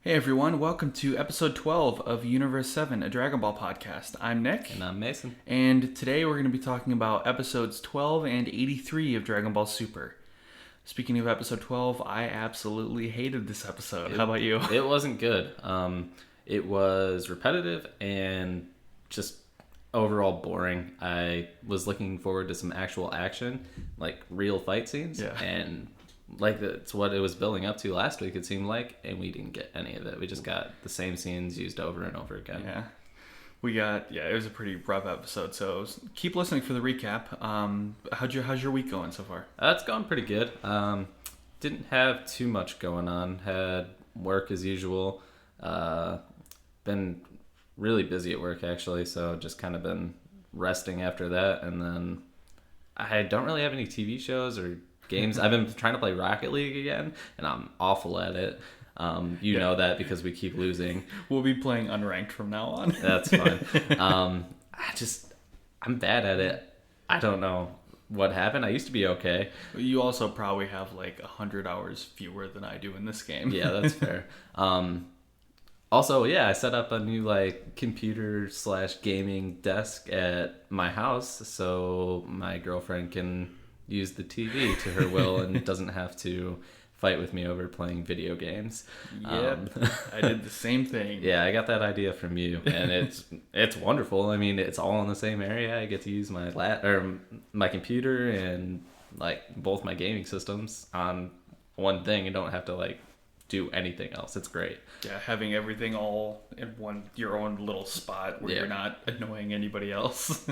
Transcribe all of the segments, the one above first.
Hey everyone, welcome to episode 12 of Universe 7, a Dragon Ball podcast. I'm Nick. And I'm Mason. And today we're going to be talking about episodes 12 and 83 of Dragon Ball Super. Speaking of episode 12, I absolutely hated this episode. How about you? It wasn't good. It was repetitive and just overall boring. I was looking forward to some actual action, like real fight scenes. Yeah. And like that's what it was building up to last week, it seemed like, and we didn't get any of it. We just got the same scenes used over and over again. Yeah. It was a pretty rough episode, so keep listening for the recap. How's your week going so far? It's going pretty good. Didn't have too much going on. Had work as usual. Been really busy at work, actually, so just kind of been resting after that. And then I don't really have any TV shows or games. I've been trying to play Rocket League again, and I'm awful at it. You know that because we keep losing. We'll be playing unranked from now on. That's fine. I'm bad at it. I don't know what happened. I used to be okay. You also probably have like 100 hours fewer than I do in this game. Yeah, that's fair. Also, I set up a new computer/gaming desk at my house so my girlfriend can use the TV to her will and doesn't have to fight with me over playing video games. Yep, I did the same thing. Yeah, I got that idea from you, and it's wonderful. I mean, it's all in the same area. I get to use my computer and like both my gaming systems on one thing and don't have to do anything else. It's great. Yeah, having everything all in your own little spot where you're not annoying anybody else.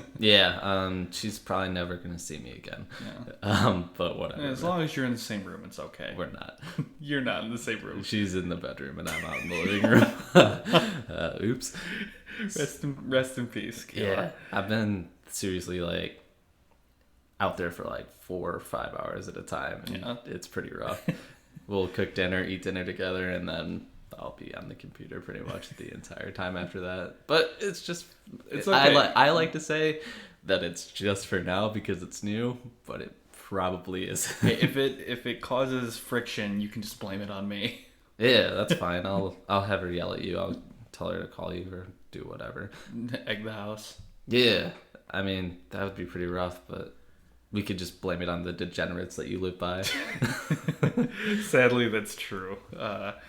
She's probably never gonna see me again. Yeah. But whatever. As long as you're in the same room, it's okay. We're not. You're not in the same room. She's in the bedroom and I'm out in the living room. Oops. Rest in peace, Kayla. Yeah, I've been seriously out there for 4 or 5 hours at a time, and it's pretty rough. We'll cook dinner, eat dinner together, and then I'll be on the computer pretty much the entire time after that. But it's okay. I like to say that it's just for now because it's new, but it probably is. Hey, if it causes friction, you can just blame it on me. Yeah, that's fine. I'll have her yell at you. I'll tell her to call you or do whatever. Egg the house. Yeah, I mean that would be pretty rough, but we could just blame it on the degenerates that you live by. Sadly, that's true. Not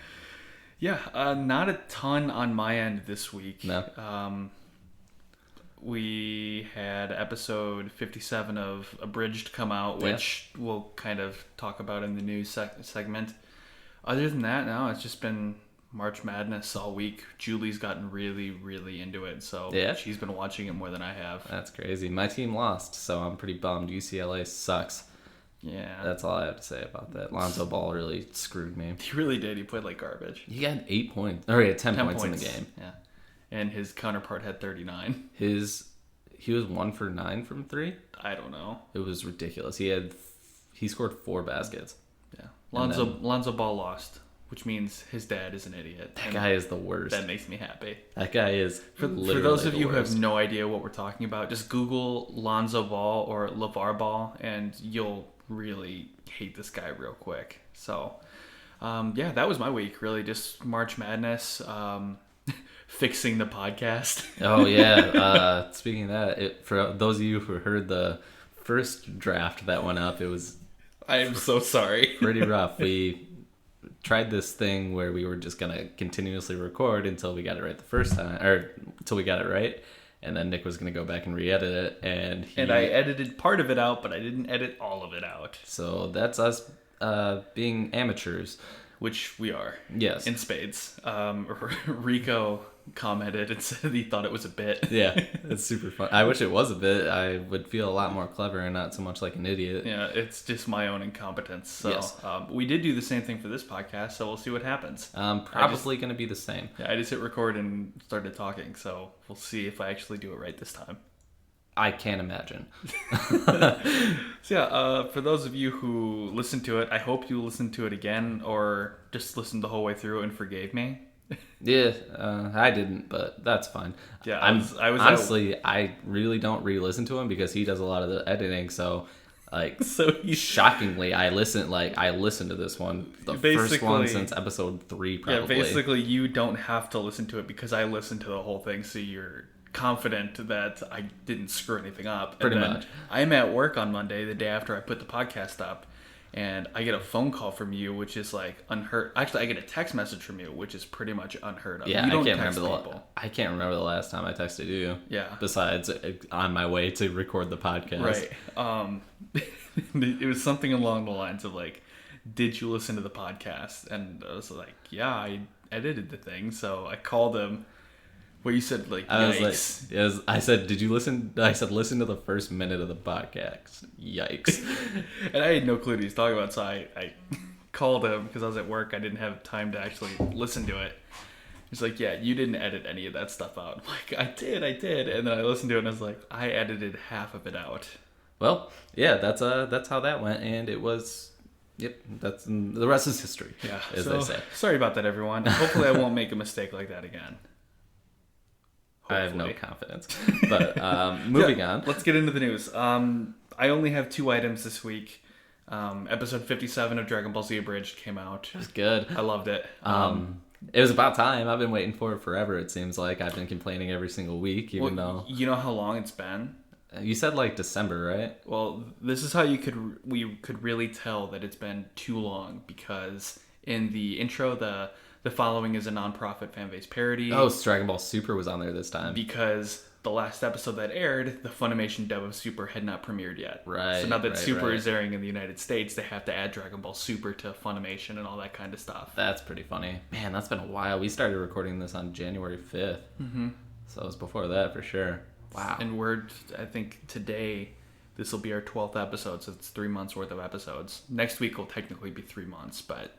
a ton on my end this week. No. We had episode 57 of Abridged come out, which we'll kind of talk about in the news segment. Other than that, no, it's just been March Madness all week. Julie's gotten really, really into it, so she's been watching it more than I have. That's crazy. My team lost, so I'm pretty bummed. UCLA sucks. Yeah. That's all I have to say about that. Lonzo Ball really screwed me. He really did. He played like garbage. He had 8 points. Or he had 10 points in the game. Yeah. And his counterpart had 39. He was 1 for 9 from 3? I don't know. It was ridiculous. He scored 4 baskets. Yeah. Lonzo Ball lost, which means his dad is an idiot. That guy is the worst. That makes me happy. That guy is for those of you who have no idea what we're talking about, just Google Lonzo Ball or LeVar Ball, and you'll really hate this guy real quick. So, that was my week. Really, just March Madness, fixing the podcast. Oh yeah. Speaking of that, for those of you who heard the first draft that went up, it was. I am so sorry. Pretty rough. We tried this thing where we were just gonna continuously record until we got it right the first time, or until we got it right, and then Nick was gonna go back and re-edit it, and I edited part of it out, but I didn't edit all of it out. So that's us being amateurs, which we are. Yes, in spades. Rico commented and said he thought it was a bit. Yeah, it's super fun. I wish it was a bit. I would feel a lot more clever and not so much like an idiot. Yeah, it's just my own incompetence. So yes. We did do the same thing for this podcast, so we'll see what happens. Probably going to be the same. Yeah, I just hit record and started talking, so we'll see if I actually do it right this time. I can't imagine. So for those of you who listened to it, I hope you listened to it again or just listened the whole way through and forgave me. Yeah, I didn't, but that's fine. Yeah, I was honestly, I really don't re-listen to him because he does a lot of the editing, so Like, shockingly, I listened to this one, the first one since episode 3, probably. Yeah, basically, you don't have to listen to it because I listened to the whole thing, so you're confident that I didn't screw anything up. Pretty much. I'm at work on Monday, the day after I put the podcast up, and I get a phone call from you, which is like unheard. Actually, I get a text message from you, which is pretty much unheard of. Yeah, you don't I can't remember the last time I texted you. Yeah. Besides, on my way to record the podcast. Right. It was something along the lines of like, "Did you listen to the podcast?" And I was like, "Yeah, I edited the thing." So I called him. Well, you said like, yikes. I said, did you listen? I said, listen to the first minute of the podcast. Yikes. And I had no clue what he was talking about, so I called him because I was at work. I didn't have time to actually listen to it. He's like, yeah, you didn't edit any of that stuff out. I'm like, I did. And then I listened to it and I was like, I edited half of it out. Well, yeah, that's how that went. And it was, yep, the rest is history. Yeah, as they say. Sorry about that, everyone. Hopefully I won't make a mistake like that again. Hopefully. I have no confidence. But moving on. Let's get into the news. I only have 2 items this week. Episode 57 of Dragon Ball Z Abridged came out. It was good. I loved it. It was about time. I've been waiting for it forever, it seems like. I've been complaining every single week, even though... You know how long it's been? You said like December, right? Well, this is how we could really tell that it's been too long, because in the intro, the following is a non-profit fan-based parody. Oh, Dragon Ball Super was on there this time. Because the last episode that aired, the Funimation dub of Super had not premiered yet. Right. So now that Super is airing in the United States, they have to add Dragon Ball Super to Funimation and all that kind of stuff. That's pretty funny. Man, that's been a while. We started recording this on January 5th. Mm-hmm. So it was before that for sure. Wow. And I think today, this will be our 12th episode, so it's 3 months worth of episodes. Next week will technically be 3 months, but...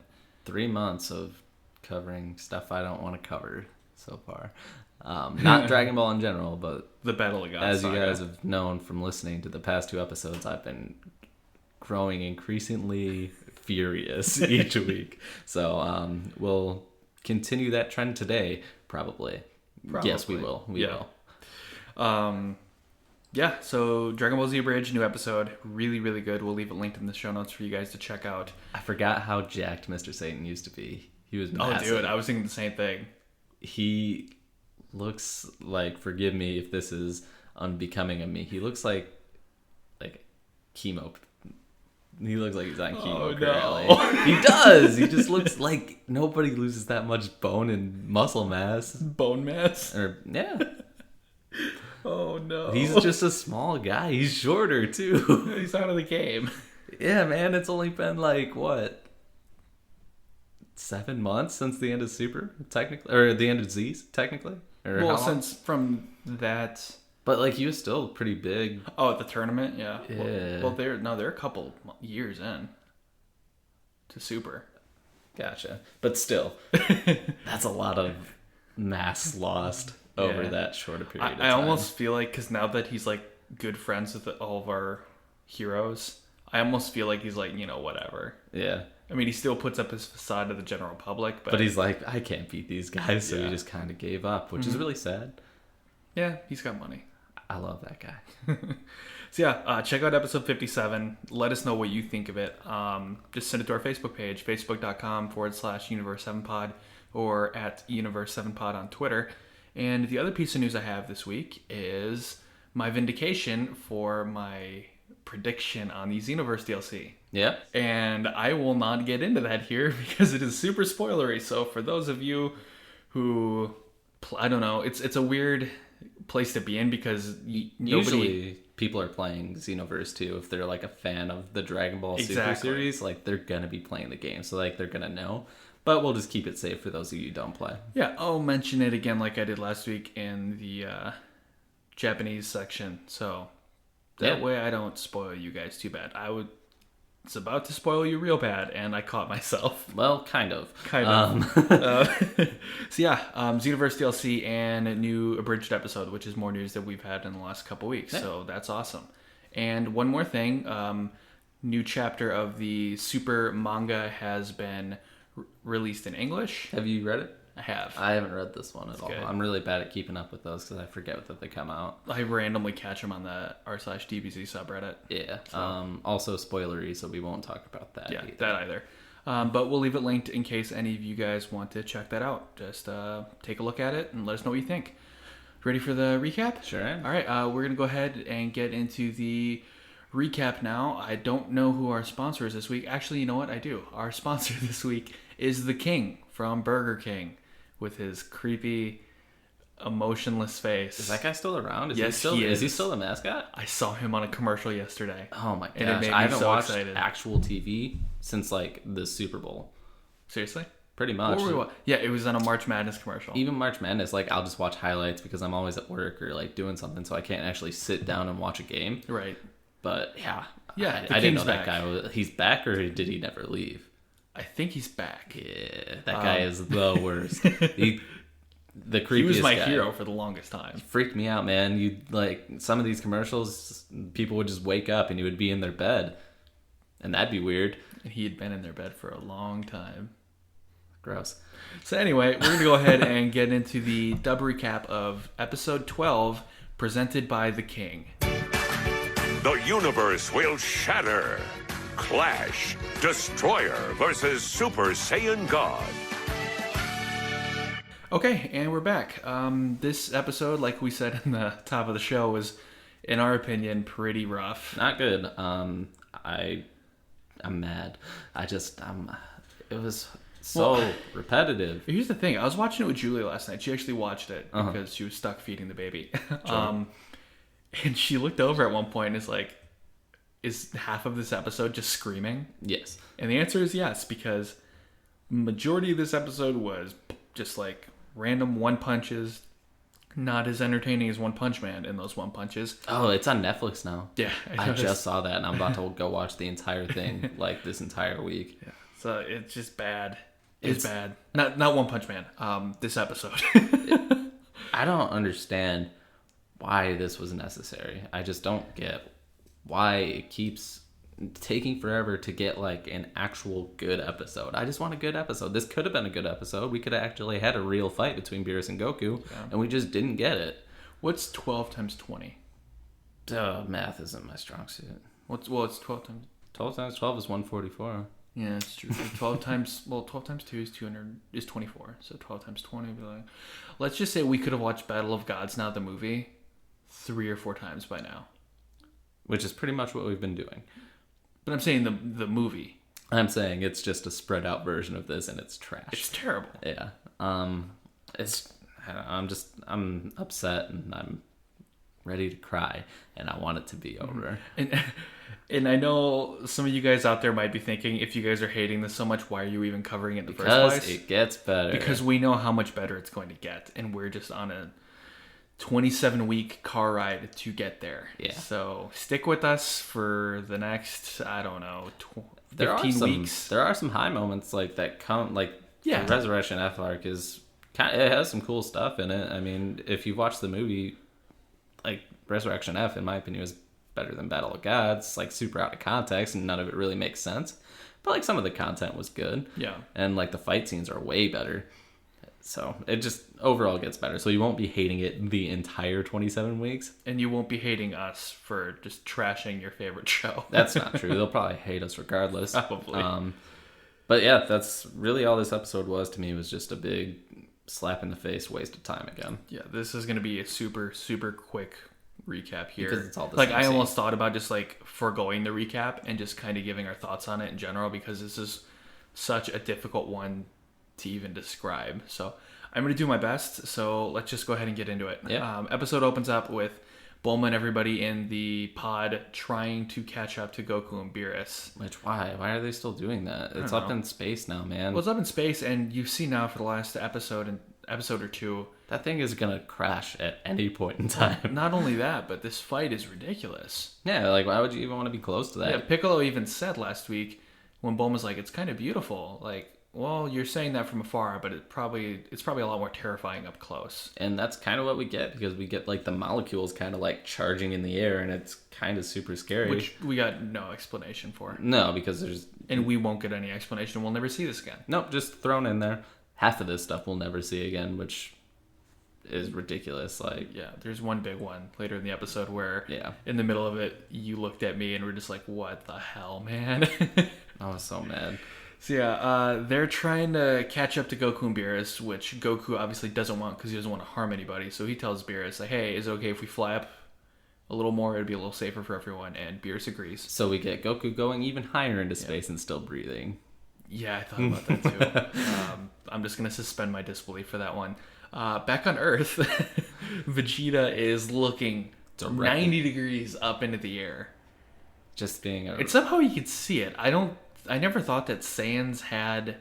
3 months of covering stuff I don't want to cover so far. Not Dragon Ball in general, but the Battle of Gods as saga. You guys have known from listening to the past 2 episodes, I've been growing increasingly furious each week. So we'll continue that trend today, probably. Yes, we will. We will. Yeah, so Dragon Ball Z Abridged, new episode. Really, really good. We'll leave it linked in the show notes for you guys to check out. I forgot how jacked Mr. Satan used to be. He was massive. Oh, dude, I was thinking the same thing. He looks like, forgive me if this is unbecoming of me, he looks like chemo. He looks like he's on chemo currently. No. He does! He just looks like nobody loses that much bone and muscle mass. Bone mass? Yeah. Oh, no. He's just a small guy. He's shorter, too. He's out of the game. Yeah, man. It's only been, what? 7 months since the end of Super, technically? Or the end of Z's, technically? Or well, since from that... But, he was still pretty big. Oh, at the tournament? Yeah. Yeah. Well, they're a couple years in to Super. Gotcha. But still, that's a lot of mass lost over that shorter period of time. I almost feel like, because now that he's, good friends with all of our heroes, I almost feel like he's whatever. Yeah. I mean, he still puts up his facade to the general public, but he's like, I can't beat these guys, so he just kind of gave up, which is really sad. Yeah, he's got money. I love that guy. So yeah, check out episode 57. Let us know what you think of it. Just send it to our Facebook page, facebook.com/Universe7pod, or at Universe7pod on Twitter. And the other piece of news I have this week is my vindication for my prediction on the Xenoverse DLC. Yeah. And I will not get into that here because it is super spoilery. So for those of you who, I don't know, it's a weird place to be in because usually people are playing Xenoverse too. If they're a fan of the Dragon Ball Super series, they're gonna be playing the game, so they're gonna know. But we'll just keep it safe for those of you who don't play. Yeah, I'll mention it again like I did last week in the Japanese section, so that way I don't spoil you guys too bad. It's about to spoil you real bad, and I caught myself. Well, kind of. So yeah, Xenoverse DLC and a new abridged episode, which is more news that we've had in the last couple weeks. Yeah. So that's awesome. And one more thing, new chapter of the Super manga has been released in English. Have you read it? I have. I haven't read this one at all. good. I'm really bad at keeping up with those because I forget that they come out. I randomly catch them on the r/DBZ subreddit. Yeah. So. Also spoilery, so we won't talk about that. Yeah, either. that either. But we'll leave it linked in case any of you guys want to check that out. Just take a look at it and let us know what you think. Ready for the recap? Sure am. All right, we're going to go ahead and get into the recap now. I don't know who our sponsor is this week. Actually, you know what? I do. Our sponsor this week is the King from Burger King with his creepy, emotionless face. Is that guy still around? Yes, he is. Is he still the mascot? I saw him on a commercial yesterday. Oh my And it gosh. made me I haven't so watched excited. actual TV since like the Super Bowl. Seriously? Pretty much. Yeah, it was on a March Madness commercial. Even March Madness, like I'll just watch highlights because I'm always at work or like doing something, so I can't actually sit down and watch a game. Right. But yeah, Yeah, I didn't know back. that guy was. He's back, or did he never leave? I think he's back. Yeah, that guy is the worst. The creepiest. He was my guy. hero for the longest time. Freaked me out, man. You like some of these commercials, people would just wake up and he would be in their bed, and that'd be weird. And he had been in their bed for a long time. Gross. So anyway, we're going to go ahead and get into the dub recap of episode 12, presented by the King. The universe will shatter. Clash. Destroyer versus Super Saiyan God. Okay, and we're back. This episode, like we said in the top of the show, was, in our opinion, pretty rough. Not good. I'm mad. It was so repetitive. Here's the thing. I was watching it with Julie last night. She actually watched it because she was stuck feeding the baby. And she looked over at one point and is like, is half of this episode just screaming? Yes. And the answer is yes, because majority of this episode was just like random one punches, not as entertaining as One Punch Man in those one punches. Oh, it's on Netflix now. Yeah. I just saw that, and I'm about to go watch the entire thing like this entire week. Yeah. So it's just bad. It's bad. Not One Punch Man. This episode. I don't understand why this was necessary. I just don't get why it keeps taking forever to get like an actual good episode. I just want a good episode. This could have been a good episode. We could have actually had a real fight between Beerus and Goku, and we just didn't get it. What's 12 times 20? Math isn't my strong suit. It's 12 times. 12 times 12 is 144. Yeah, that's true. 12 times 2 is 24. So 12 times 20 would be like, let's just say we could have watched Battle of Gods Now the movie 3 or 4 times by now. Which is pretty much what we've been doing. But I'm saying the movie. I'm saying it's just a spread out version of this, and it's trash. It's terrible. Yeah. I'm upset, and I'm ready to cry, and I want it to be over. And I know some of you guys out there might be thinking, if you guys are hating this so much, why are you even covering it in the first place? Because it gets better. Because we know how much better it's going to get, and we're just on a 27-week car ride to get there. Yeah. So stick with us for the next, I don't know, 15 weeks. There are some high moments like that come, like Yeah. the Resurrection F arc is it has some cool stuff in it. I mean, if you watch the movie, like Resurrection F, in my opinion, is better than Battle of Gods. It's like super out of context, and none of it really makes sense. But like some of the content was good. Yeah. And like the fight scenes are way better. So it just overall gets better. So you won't be hating it the entire 27 weeks. And you won't be hating us for just trashing your favorite show. That's not true. They'll probably hate us regardless. Probably. But yeah, that's really all this episode was to me. Was just a big slap in the face, waste of time again. Yeah, this is going to be a super, super quick recap here. Because it's all the like, same I scene. almost thought about just like foregoing the recap and just kind of giving our thoughts on it in general, because this is such a difficult one to even describe. So I'm going to do my best. So let's just go ahead and get into it. Yeah. Episode opens up with Bulma and everybody in the pod trying to catch up to Goku and Beerus. Which, why? Why are they still doing that? It's don't up know. in space now, man. Well, it's up in space, and you've seen now for the last episode or two. That thing is going to crash at any point in time. Not only that, but this fight is ridiculous. Yeah, like, why would you even want to be close to that? Yeah, Piccolo even said last week when Bulma's like, it's kind of beautiful. Like, well, you're saying that from afar, but it's probably a lot more terrifying up close. And that's kind of what we get, because we get, like, the molecules kind of, like, charging in the air, and it's kind of super scary. Which we got no explanation for. No, because there's... And we won't get any explanation. We'll never see this again. Nope, just thrown in there. half of this stuff we'll never see again, which is ridiculous. Like, yeah, there's one big one later in the episode where yeah, in the middle of it, you looked at me and were just like, what the hell, man? I was so mad. So yeah, they're trying to catch up to Goku and Beerus, which Goku obviously doesn't want because he doesn't want to harm anybody. So he tells Beerus, like, hey, is it okay if we fly up a little more? It'd be a little safer for everyone. And Beerus agrees. So we get Goku going even higher into space and still breathing. Yeah, I thought about that too. I'm just going to suspend my disbelief for that one. Back on Earth, Vegeta is looking 90 degrees up into the air. Just being And somehow you could see it. I never thought that Saiyans had,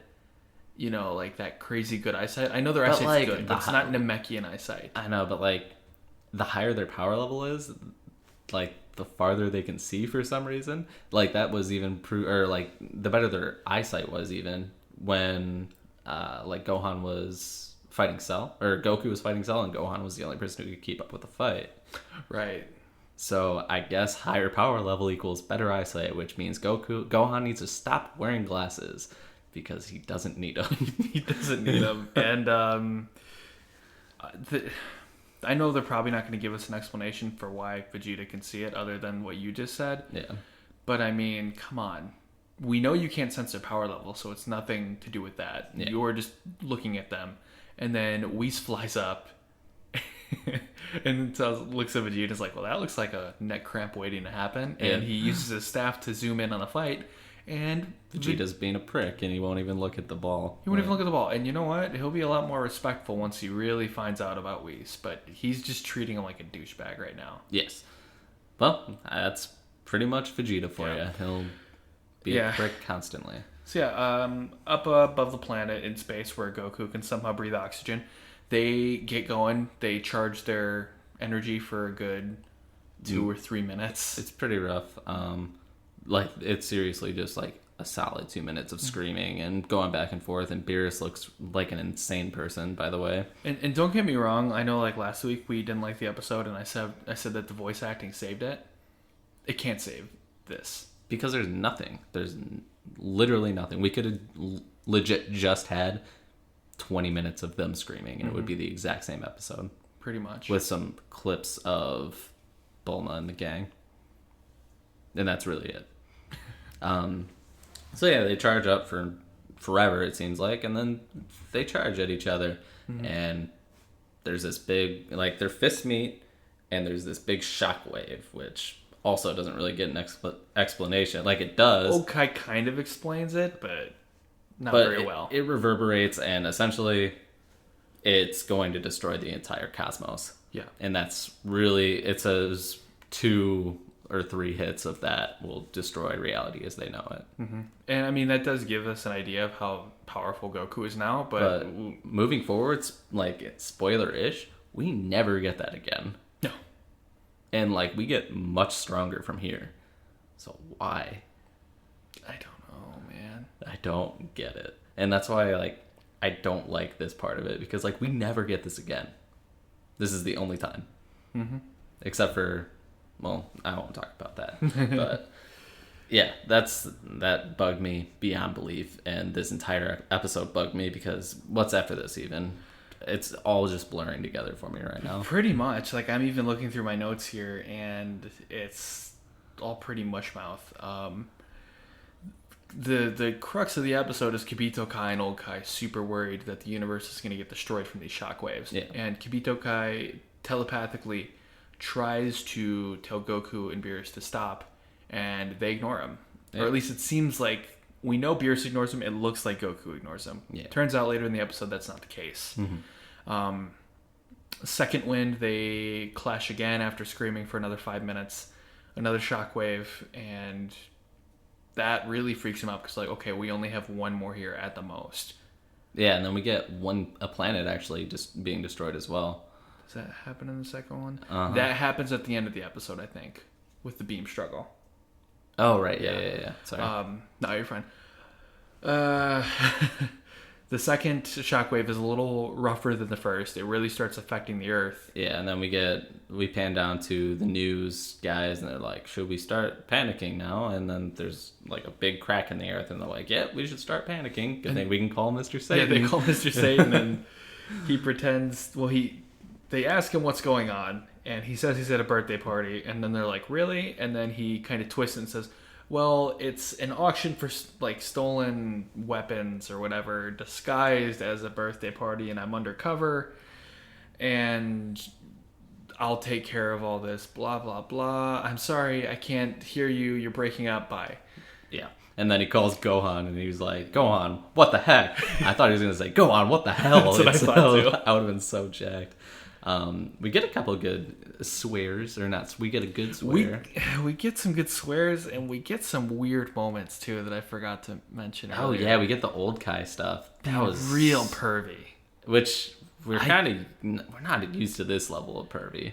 like that crazy good eyesight. I know their eyesight's like, good, but it's not Namekian eyesight. I know, but like the higher their power level is, like the farther they can see for some reason. Like that was even or like the better their eyesight was even when like Gohan was fighting Cell, or Goku was fighting Cell, and Gohan was the only person who could keep up with the fight. Right. So I guess higher power level equals better eyesight, which means Gohan needs to stop wearing glasses because he doesn't need them. He doesn't need them. And I know they're probably not going to give us an explanation for why Vegeta can see it other than what you just said. Yeah. But I mean, come on. We know you can't sense their power level, so it's nothing to do with that. Yeah. You're just looking at them. And then Whis flies up. And looks at Vegeta and is like, well, that looks like a neck cramp waiting to happen. And he uses his staff to zoom in on the fight. And Vegeta's being a prick, and he won't even look at the ball. He won't even look at the ball. And you know what? He'll be a lot more respectful once he really finds out about Whis. But he's just treating him like a douchebag right now. Yes. Well, that's pretty much Vegeta for you. He'll be a prick constantly. So up above the planet in space where Goku can somehow breathe oxygen, they get going. They charge their energy for a good 2 or 3 minutes. It's pretty rough. Like, it's seriously just like a solid 2 minutes of screaming and going back and forth. And Beerus looks like an insane person, by the way. And don't get me wrong. I know, like last week we didn't like the episode, and I said that the voice acting saved it. It can't save this because there's nothing. There's literally nothing. We could have legit just had 20 minutes of them screaming, and it would be the exact same episode. Pretty much. With some clips of Bulma and the gang. And that's really it. So yeah, they charge up for forever, it seems like, and then they charge at each other. And there's this big, like, their fists meet, and there's this big shockwave, which also doesn't really get an explanation. Like, it does. Okai kind of explains it, but not very well. It reverberates, and essentially it's going to destroy the entire cosmos. Yeah. And that's really, it says 2 or 3 hits of that will destroy reality as they know it. And I mean, that does give us an idea of how powerful Goku is now, but moving forwards, like, spoiler-ish, we never get that again. No. And like, we get much stronger from here. So why? I don't know, man. I don't get it. And that's why, like, I don't like this part of it, because like, we never get this again. This is the only time. Except for, well, I won't talk about that. But yeah, that bugged me beyond belief, and this entire episode bugged me because what's after this even? It's all just blurring together for me right now. Pretty much. Like, I'm even looking through my notes here, and it's all pretty mush mouth. The crux of the episode is Kibito Kai and Old Kai super worried that the universe is going to get destroyed from these shockwaves. Yeah. And Kibito Kai telepathically tries to tell Goku and Beerus to stop, and they ignore him. Yeah. Or at least it seems like we know Beerus ignores him. It looks like Goku ignores him. Yeah. Turns out later in the episode that's not the case. Second wind, they clash again after screaming for another 5 minutes. Another shockwave, and that really freaks him out because, like, okay, we only have one more here at the most. Yeah, and then we get a planet actually just being destroyed as well. Does that happen in the second one? That happens at the end of the episode, I think, with the beam struggle. Oh, right. Yeah. Sorry. No, you're fine. The second shockwave is a little rougher than the first. It really starts affecting the Earth. Yeah, and then we pan down to the news guys, and they're like, should we start panicking now? And then there's like a big crack in the Earth, and they're like, yeah, we should start panicking. Good thing we can call Mr. Satan. Yeah, they call Mr. Satan, and he pretends, they ask him what's going on, and he says he's at a birthday party, and then they're like, really? And then he kind of twists it and says, well, it's an auction for like stolen weapons or whatever, disguised as a birthday party, and I'm undercover, and I'll take care of all this, blah, blah, blah. I'm sorry, I can't hear you. You're breaking up. Bye. Yeah. And then he calls Gohan, and he was like, Gohan, what the heck? I thought he was going to say, Gohan, what the hell? That's what I thought, too. I would have been so jacked. We get a couple of good swears, or not, we get a good swear. We get some good swears, and we get some weird moments, too, that I forgot to mention earlier. Oh, yeah, we get the old Kai stuff. That was real pervy. Which, we're not used to this level of pervy.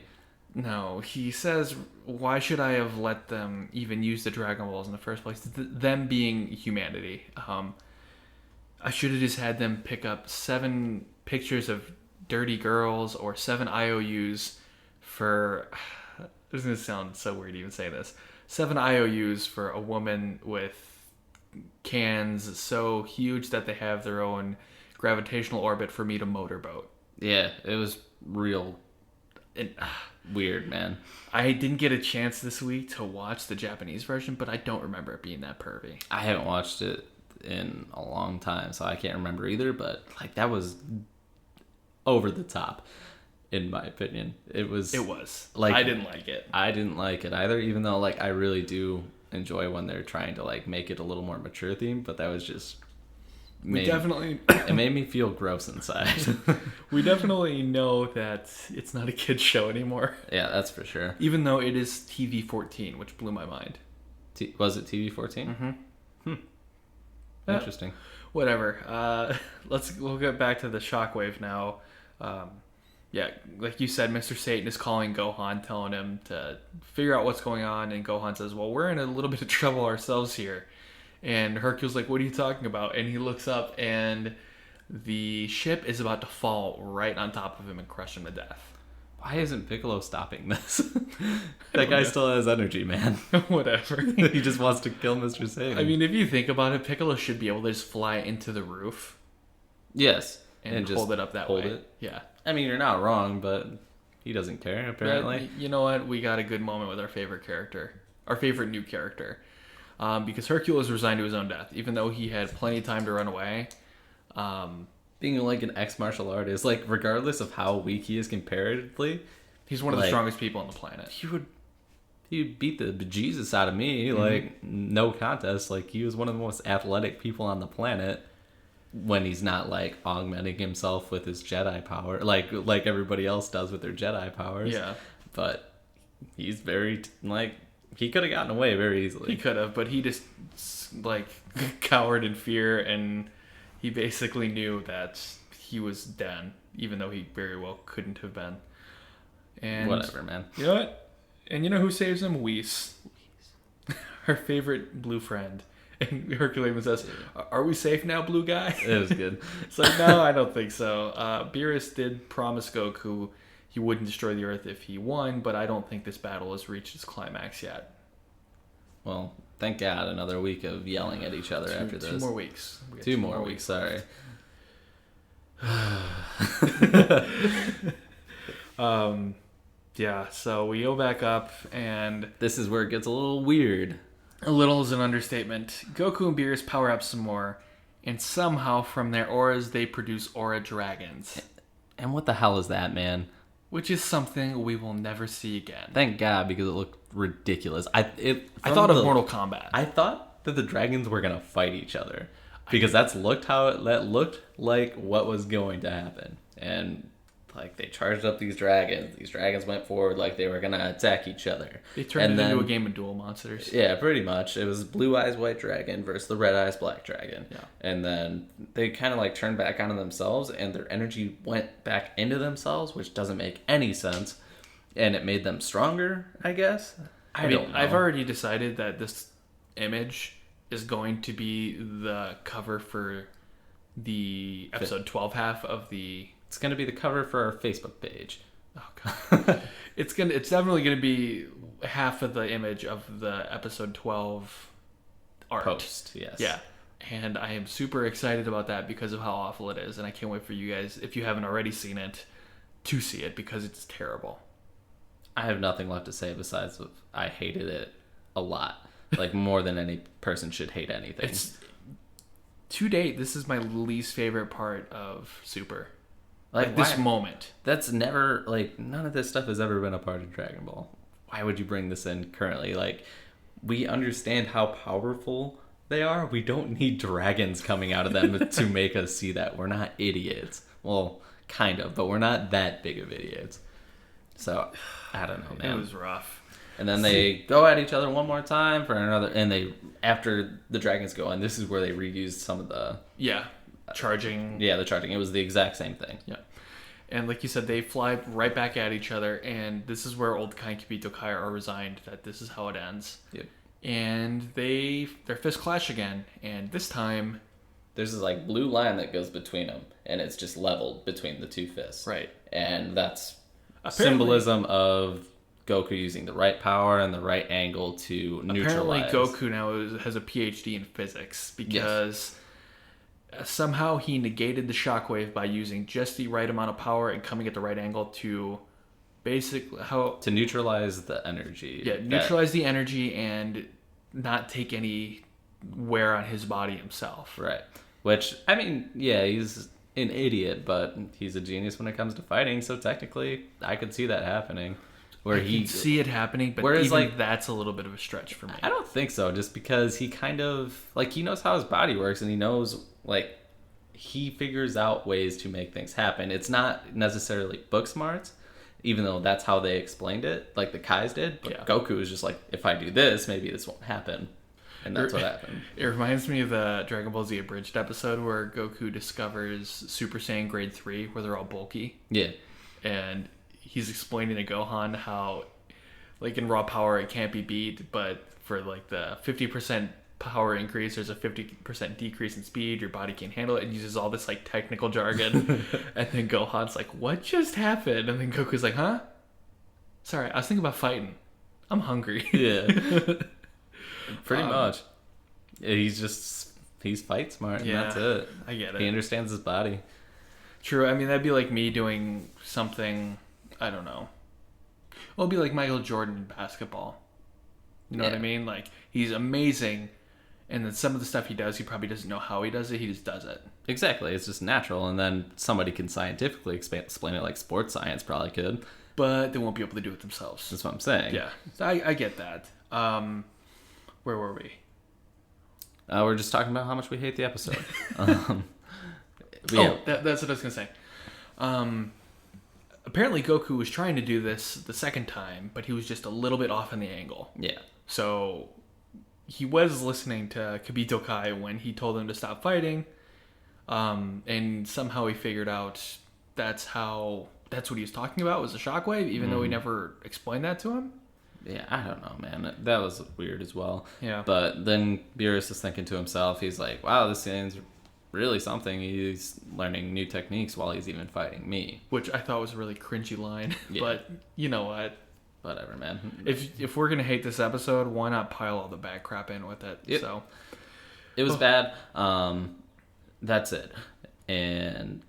No, he says, why should I have let them even use the Dragon Balls in the first place? Them being humanity. I should have just had them pick up 7 pictures of dirty girls or 7 IOUs for... This is going to sound so weird to even say this. 7 IOUs for a woman with cans so huge that they have their own gravitational orbit for me to motorboat. Yeah, it was real weird, man. I didn't get a chance this week to watch the Japanese version, but I don't remember it being that pervy. I haven't watched it in a long time, so I can't remember either, but like that was over the top, in my opinion. It was like, I didn't like it. I didn't like it either, even though like I really do enjoy when they're trying to like make it a little more mature theme, but that was just it made me feel gross inside. We definitely know that it's not a kid's show anymore. Yeah, that's for sure. Even though it is TV-14, which blew my mind. Was it TV-14? Mm-hmm. Interesting. Whatever. We'll get back to the shockwave now. Yeah, like you said, Mr. Satan is calling Gohan, telling him to figure out what's going on, and Gohan says, well, we're in a little bit of trouble ourselves here. And Hercule's like, what are you talking about? And he looks up, and the ship is about to fall right on top of him and crush him to death. Why isn't Piccolo stopping this? That guy still has energy, man. Whatever. He just wants to kill Mr. Satan. I mean, if you think about it, Piccolo should be able to just fly into the roof. Yes. And just hold it up that way. It. Yeah. I mean, you're not wrong, but he doesn't care, apparently. But you know what? We got a good moment with our favorite character. Our favorite new character. Because Hercules resigned to his own death, even though he had plenty of time to run away. Being like an ex-martial artist, like regardless of how weak he is comparatively, he's one of the strongest people on the planet. He beat the bejesus out of me, like no contest. Like he was one of the most athletic people on the planet when he's not like augmenting himself with his Jedi power, like everybody else does with their Jedi powers. Yeah, but he's very like. He could have gotten away very easily. He could have, but he just like cowered in fear, and he basically knew that he was done, even though he very well couldn't have been. And whatever, man. You know what? And you know who saves him? Whis. Her favorite blue friend. And Hercules says, "Are we safe now, blue guy?" It was good. It's like, no, I don't think so. Beerus did promise Goku he wouldn't destroy the Earth if he won, but I don't think this battle has reached its climax yet. Well, thank God, another week of yelling at each other after this. 2 more weeks. Two more weeks, sorry. Yeah, so we go back up, and this is where it gets a little weird. A little is an understatement. Goku and Beerus power up some more, and somehow from their auras they produce aura dragons. And what the hell is that, man? Which is something we will never see again. Thank God, because it looked ridiculous. I thought of Mortal Kombat. I thought that the dragons were gonna fight each other because that looked like what was going to happen. And like they charged up these dragons. These dragons went forward like they were gonna attack each other. They turned into a game of duel monsters. Yeah, pretty much. It was Blue Eyes White Dragon versus the Red Eyes Black Dragon. Yeah. And then they kind of like turned back onto themselves, and their energy went back into themselves, which doesn't make any sense. And it made them stronger, I guess. I don't know. I've already decided that this image is going to be the cover for the episode 12 half of the... It's going to be the cover for our Facebook page. Oh, God. It's definitely going to be half of the image of the episode 12 art. Post, yes. Yeah. And I am super excited about that because of how awful it is. And I can't wait for you guys, if you haven't already seen it, to see it because it's terrible. I have nothing left to say besides I hated it a lot. Like, more than any person should hate anything. To date, this is my least favorite part of Super. Like this moment. That's never, like, none of this stuff has ever been a part of Dragon Ball. Why would you bring this in currently? Like, we understand how powerful they are. We don't need dragons coming out of them to make us see that. We're not idiots. Well, kind of, but we're not that big of idiots. So, I don't know, man. It was rough. And then they go at each other one more time for another, and after the dragons go in, this is where they reused some of the... Yeah, charging. Yeah, the charging. It was the exact same thing. Yeah. And like you said, they fly right back at each other, and this is where old Kai and Kibito Kai are resigned that this is how it ends. Yep. And their fists clash again, and this time... There's this, like, blue line that goes between them, and it's just leveled between the two fists. Right. And that's symbolism of Goku using the right power and the right angle to neutralize. Apparently Goku now has a PhD in physics because somehow he negated the shockwave by using just the right amount of power and coming at the right angle to basically... To neutralize the energy. Yeah, neutralize the energy and not take any wear on his body himself. Right. Which, I mean, yeah, he's an idiot, but he's a genius when it comes to fighting, so technically I could see that happening. I can see it happening, but whereas, even like, that's a little bit of a stretch for me. I don't think so, just because he kind of, like, he knows how his body works, and he knows, like, he figures out ways to make things happen. It's not necessarily book smarts, even though that's how they explained it, like the Kais did, but Goku is just like, if I do this, maybe this won't happen. And that's what happened. It reminds me of the Dragon Ball Z Abridged episode where Goku discovers Super Saiyan Grade 3, where they're all bulky. Yeah. And he's explaining to Gohan how, like, in raw power it can't be beat, but for, like, the 50% power increase, there's a 50% decrease in speed, your body can't handle it, and uses all this, like, technical jargon. And then Gohan's like, what just happened? And then Goku's like, huh? Sorry, I was thinking about fighting. I'm hungry. Yeah. Pretty much. He's fight smart, and that's it. I get it. He understands his body. True. I mean, that'd be like me doing something, I don't know. Well, it'd be like Michael Jordan in basketball. You know what I mean? Like, he's amazing, and then some of the stuff he does, he probably doesn't know how he does it. He just does it. Exactly. It's just natural, and then somebody can scientifically explain it, like sports science probably could. But they won't be able to do it themselves. That's what I'm saying. Yeah. I get that. Where were we? We're just talking about how much we hate the episode. That's what I was going to say. Apparently Goku was trying to do this the second time, but he was just a little bit off in the angle. Yeah. So he was listening to Kibito Kai when he told him to stop fighting, and somehow he figured out that's what he was talking about was the shockwave, even though he never explained that to him. Yeah, I don't know, man. That was weird as well. Yeah. But then Beerus is thinking to himself, he's like, wow, this Saiyan's really something. He's learning new techniques while he's even fighting me. Which I thought was a really cringy line. Yeah. But you know what? Whatever, man. If we're going to hate this episode, why not pile all the bad crap in with it? Yep. So it was bad. That's it. And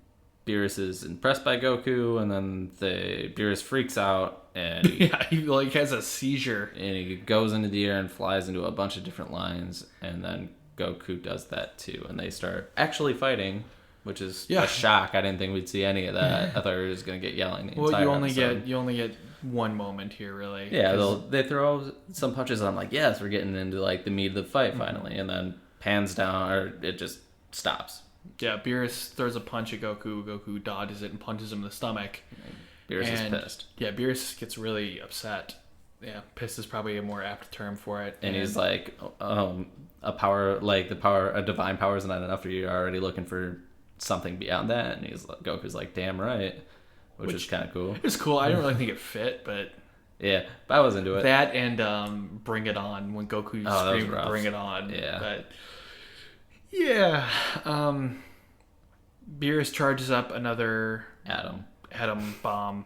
Beerus is impressed by Goku, and then Beerus freaks out, and he like has a seizure, and he goes into the air and flies into a bunch of different lines, and then Goku does that too, and they start actually fighting, which is a shock. I didn't think we'd see any of that. I thought we were just gonna get yelling the entire episode. You only get one moment here, really. Yeah, they throw some punches, and I'm like, yes, we're getting into like the meat of the fight finally, and then pans down, or it just stops. Yeah, Beerus throws a punch at Goku. Goku dodges it and punches him in the stomach. Beerus is pissed. Yeah, Beerus gets really upset. Yeah, pissed is probably a more apt term for it. And he's like, a divine power is not enough for you. You're already looking for something beyond that. And Goku's like, damn right. Which is kind of cool. It's cool. I didn't really think it fit, but... Yeah, but I was into it. That and Bring It On, when Goku screamed Bring It On. Yeah. But... Yeah, Beerus charges up another atom bomb.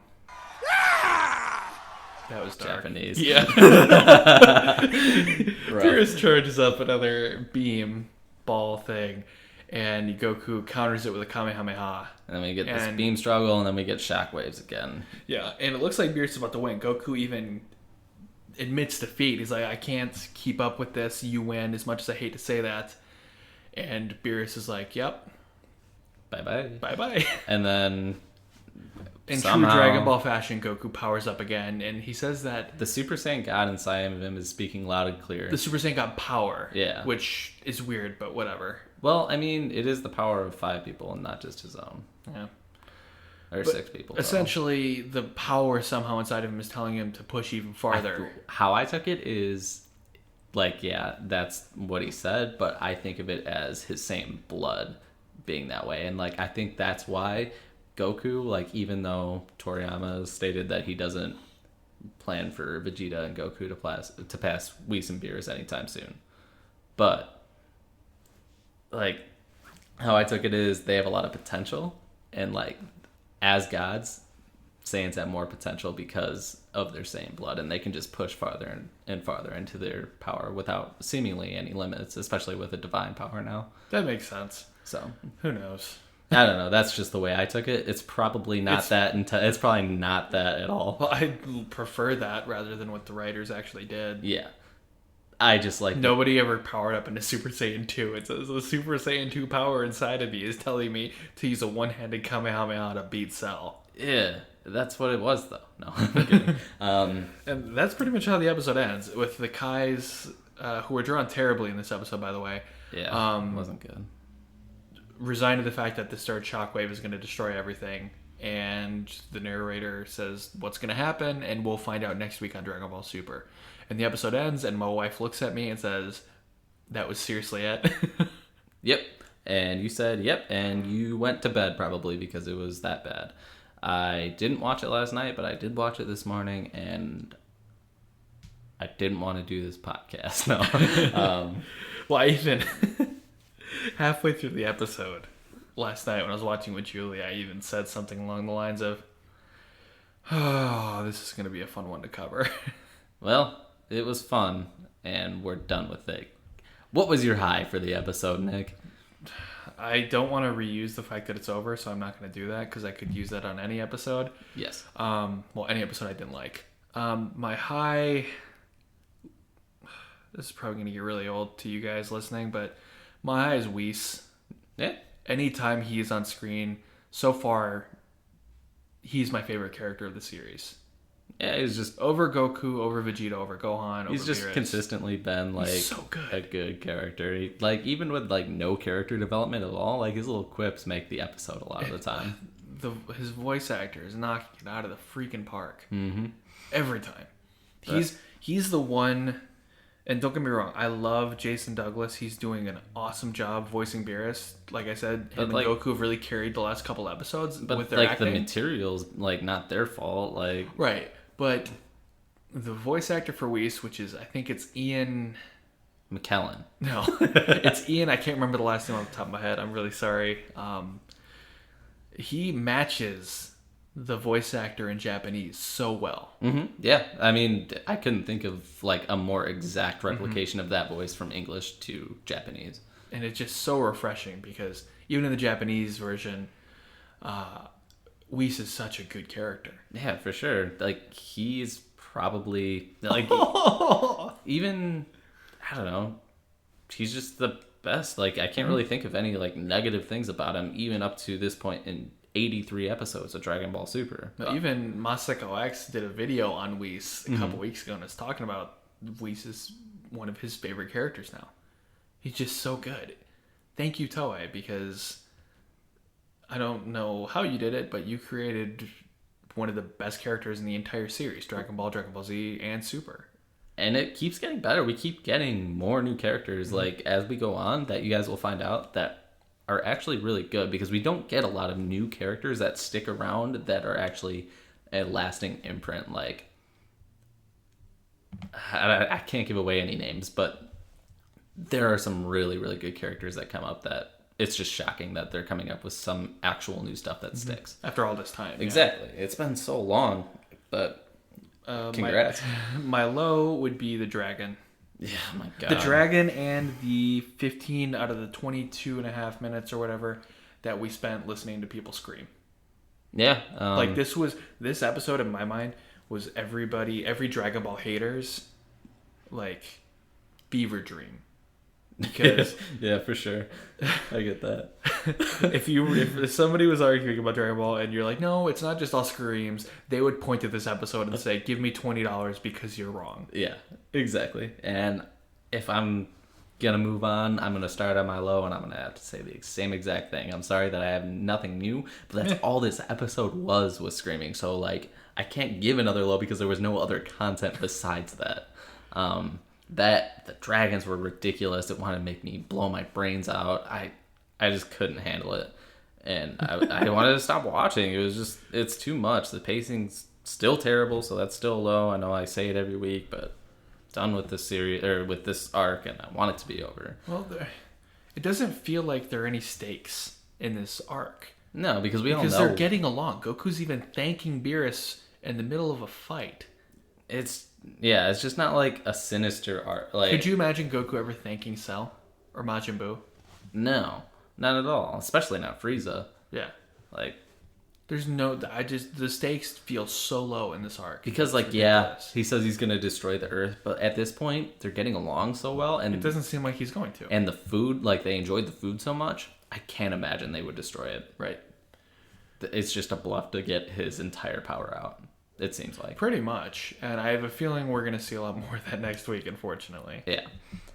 That was dark. Japanese. Yeah. Beerus charges up another beam ball thing, and Goku counters it with a Kamehameha. And then we get this beam struggle, and then we get shockwaves again. Yeah, and it looks like Beerus is about to win. Goku even admits defeat. He's like, I can't keep up with this. You win, as much as I hate to say that. And Beerus is like, yep. Bye-bye. Bye-bye. And then in true Dragon Ball fashion, Goku powers up again, and he says that the Super Saiyan God inside of him is speaking loud and clear. The Super Saiyan got power. Yeah. Which is weird, but whatever. Well, I mean, it is the power of 5 people and not just his own. Yeah. Or 6 people. Essentially, the power somehow inside of him is telling him to push even farther. How I took it is, like, yeah, that's what he said, but I think of it as his same blood being that way. And, like, I think that's why Goku, like, even though Toriyama stated that he doesn't plan for Vegeta and Goku to pass Whis and Beerus anytime soon. But, like, how I took it is they have a lot of potential, and, like, as gods, Saiyans have more potential because of their Saiyan blood, and they can just push farther and farther into their power without seemingly any limits, especially with a divine power now. That makes sense. So who knows? I don't know. That's just the way I took it. It's probably not that. It's probably not that at all. Well, I prefer that rather than what the writers actually did. Yeah. I just like... Nobody ever powered up into Super Saiyan 2. It says the Super Saiyan 2 power inside of me is telling me to use a one-handed Kamehameha to beat Cell. Yeah, that's what it was, though. No, I'm kidding. And that's pretty much how the episode ends, with the Kais, who were drawn terribly in this episode, by the way. Yeah, it wasn't good. Resigned to the fact that the third shockwave is going to destroy everything. And the narrator says what's going to happen, and we'll find out next week on Dragon Ball Super. And the episode ends, and my wife looks at me and says, that was seriously it? Yep. And you said, yep, and you went to bed probably because it was that bad. I didn't watch it last night, but I did watch it this morning, and I didn't want to do this podcast. No. Well, I even, halfway through the episode last night when I was watching with Julie, I even said something along the lines of, oh, this is going to be a fun one to cover. Well, it was fun, and we're done with it. What was your high for the episode, Nick? I don't want to reuse the fact that it's over, so I'm not going to do that, because I could use that on any episode. Yes. Well, any episode I didn't like. My high... This is probably going to get really old to you guys listening, but my high is Whis. Yeah. Anytime he is on screen, so far, he's my favorite character of the series. Yeah, he's just... Over Goku, over Vegeta, over Gohan, over He's just Beerus. consistently been, like, so good. A good character. Like, even with, like, no character development at all, like, his little quips make the episode a lot of the time. His voice actor is knocking it out of the freaking park. Mm-hmm. Every time. He's the one... And don't get me wrong, I love Jason Douglas. He's doing an awesome job voicing Beerus. Like I said, him and Goku have really carried the last couple episodes with their acting. The material's, like, not their fault. Like, right. But the voice actor for Whis, which is, I think it's Ian... McKellen. No. It's Ian. I can't remember the last name off the top of my head. I'm really sorry. He matches the voice actor in Japanese so well. Mm-hmm. Yeah. I mean, I couldn't think of, like, a more exact replication of that voice from English to Japanese. And it's just so refreshing because even in the Japanese version, Whis is such a good character. Yeah, for sure. Like, he's probably, like, even, I don't know, he's just the best. Like, I can't really think of any, like, negative things about him, even up to this point in 83 episodes of Dragon Ball Super. Even Masako X did a video on Whis a couple weeks ago and is talking about Whis is one of his favorite characters now. He's just so good. Thank you, Toei, because I don't know how you did it, but you created one of the best characters in the entire series, Dragon Ball Z, and Super. And it keeps getting better. We keep getting more new characters, like, as we go on, that you guys will find out that are actually really good, because we don't get a lot of new characters that stick around that are actually a lasting imprint. Like, I can't give away any names, but there are some really, really good characters that come up that it's just shocking that they're coming up with some actual new stuff that sticks. After all this time. Exactly. Yeah. It's been so long, but congrats. My low would be the dragon. Yeah, my God. The dragon and the 15 out of the 22 and a half minutes or whatever that we spent listening to people scream. Yeah. Like this episode in my mind was every Dragon Ball haters like fever dream. Because yeah, for sure. I get that. if somebody was arguing about Dragon Ball and you're like, no, it's not just all screams, they would point to this episode and say, give me $20 because you're wrong. Yeah, exactly. And if I'm gonna move on, I'm gonna start on my low, and I'm gonna have to say the same exact thing. I'm sorry that I have nothing new, but that's all this episode was screaming. So like, I can't give another low because there was no other content besides that. That the dragons were ridiculous. It wanted to make me blow my brains out. I just couldn't handle it, and I wanted to stop watching. It's too much. The pacing's still terrible, so that's still low. I know I say it every week, but done with this series or with this arc, and I want it to be over. Well, it doesn't feel like there are any stakes in this arc. No, because all know they're getting along. Goku's even thanking Beerus in the middle of a fight. It's just not like a sinister arc. Like, could you imagine Goku ever thanking Cell or Majin Buu? No, not at all. Especially not Frieza. Yeah, like there's no. The stakes feel so low in this arc because he says he's gonna destroy the Earth, but at this point they're getting along so well, and it doesn't seem like he's going to. And the food, like they enjoyed the food so much, I can't imagine they would destroy it. Right. It's just a bluff to get his entire power out. It seems like. Pretty much. And I have a feeling we're going to see a lot more of that next week, unfortunately. Yeah.